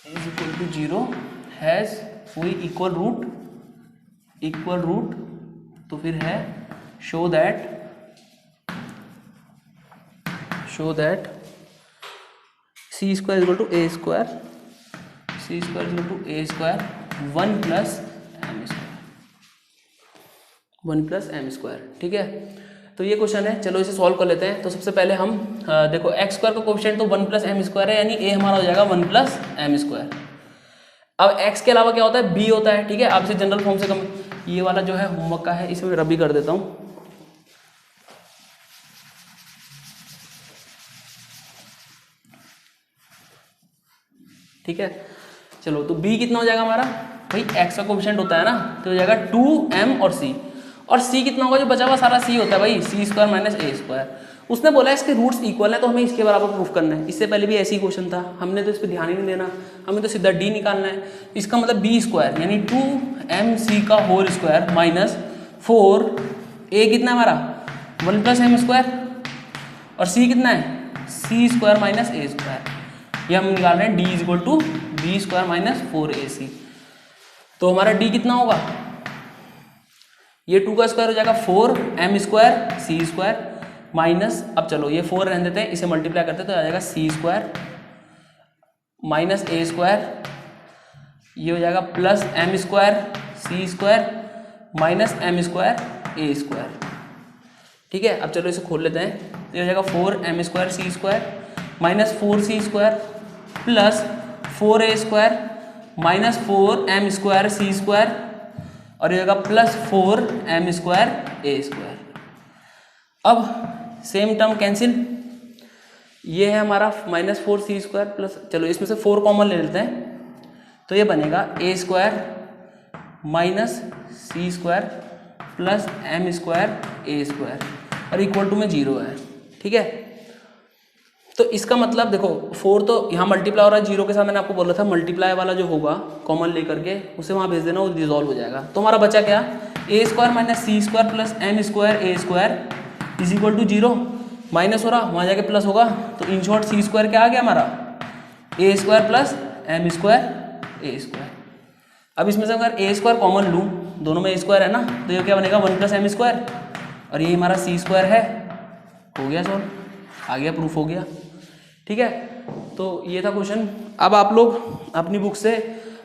is equal to 0 has कोई इक्वल रूट, तो फिर है show that c² = a² 1 + m², ठीक है। तो ये क्वेश्चन है, चलो इसे सॉल्व कर लेते हैं। तो सबसे पहले हम देखो x² का कोएफिशिएंट तो 1 + m² है, यानी a हमारा हो जाएगा 1 + m²। अब x के अलावा क्या होता है, b होता है, ठीक है। आप इसे जनरल फॉर्म से ये वाला जो है होमवर्क का है, इसे मैं रबी कर देता हूँ। ठीक है, चलो तो b कितना हो जाएगा हमारा, भाई x का कोएफिशिएंट होता है ना, तो हो जाएगा 2m और c, और c कितना होगा, जो बचा हुआ सारा c होता है भाई, c² - a²। उसने बोला इसके रूट्स इक्वल है, तो हमें इसके बराबर प्रूफ करना है। इससे पहले भी ऐसे ही क्वेश्चन था, हमने तो इस पर ध्यान ही नहीं देना, हमें तो सीधा d निकालना है। इसका मतलब b² यानी 2mc² - 4a कितना है हमारा 1 + m², और c कितना है c² - a²। ये हम निकाल रहे हैं d = b² - 4ac। तो हमारा d कितना होगा, ये 2 का स्क्वायर हो जाएगा 4m² c² माइनस, अब चलो ये 4 रहने देते हैं, इसे मल्टीप्लाई करते हैं तो आ जाएगा c² - a², ये हो जाएगा plus m² c² - m² a², ठीक है। अब चलो इसे खोल लेते हैं, तो ये हो जाएगा 4m² c² -4c² plus 4a² -4m² c², और ये होगा प्लस 4m² a²। अब सेम टर्म कैंसिल, ये है हमारा -4c² प्लस, चलो इसमें से 4 कॉमन ले लेते हैं, तो ये बनेगा a² - c² plus m² a², और इक्वल टू में 0 है, ठीक है। तो इसका मतलब देखो 4 तो यहाँ मल्टीप्लाई हो रहा है 0 के साथ, मैंने आपको बोला था मल्टीप्लाई वाला जो होगा कॉमन लेकर के उसे वहाँ भेज देना, वो डिजॉल्व हो जाएगा। तो हमारा बचा क्या, a² - c² plus m² a² is equal to 0, minus हो रहा वहाँ जाके प्लस होगा, तो इन शॉर्ट c² क्या आ गया हमारा a² प्लस m² a²। अब इसमें से अगर a² कॉमन लूँ, दोनों में a² है ना, तो ये क्या बनेगा 1 + m², और ये हमारा सी स्क्वायर है, हो गया सॉल्व, आ गया, प्रूफ हो गया। ठीक है, तो ये था क्वेश्चन। अब आप लोग अपनी बुक से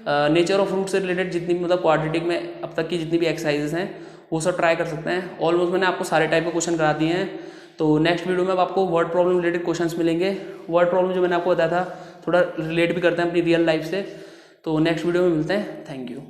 नेचर ऑफ रूट से रिलेटेड जितनी भी मतलब क्वाड्रेटिक में अब तक की जितनी भी एक्सरसाइजेस हैं वो सब ट्राई कर सकते हैं। ऑलमोस्ट मैंने आपको सारे टाइप के क्वेश्चन करा दिए हैं। तो नेक्स्ट वीडियो में अब आपको वर्ड प्रॉब्लम रिलेटेड क्वेश्चंस मिलेंगे। वर्ड प्रॉब्लम जो मैंने आपको बताया था थोड़ा रिलेट भी करते हैं अपनी रियल लाइफ से। तो नेक्स्ट वीडियो में मिलते हैं। Thank you.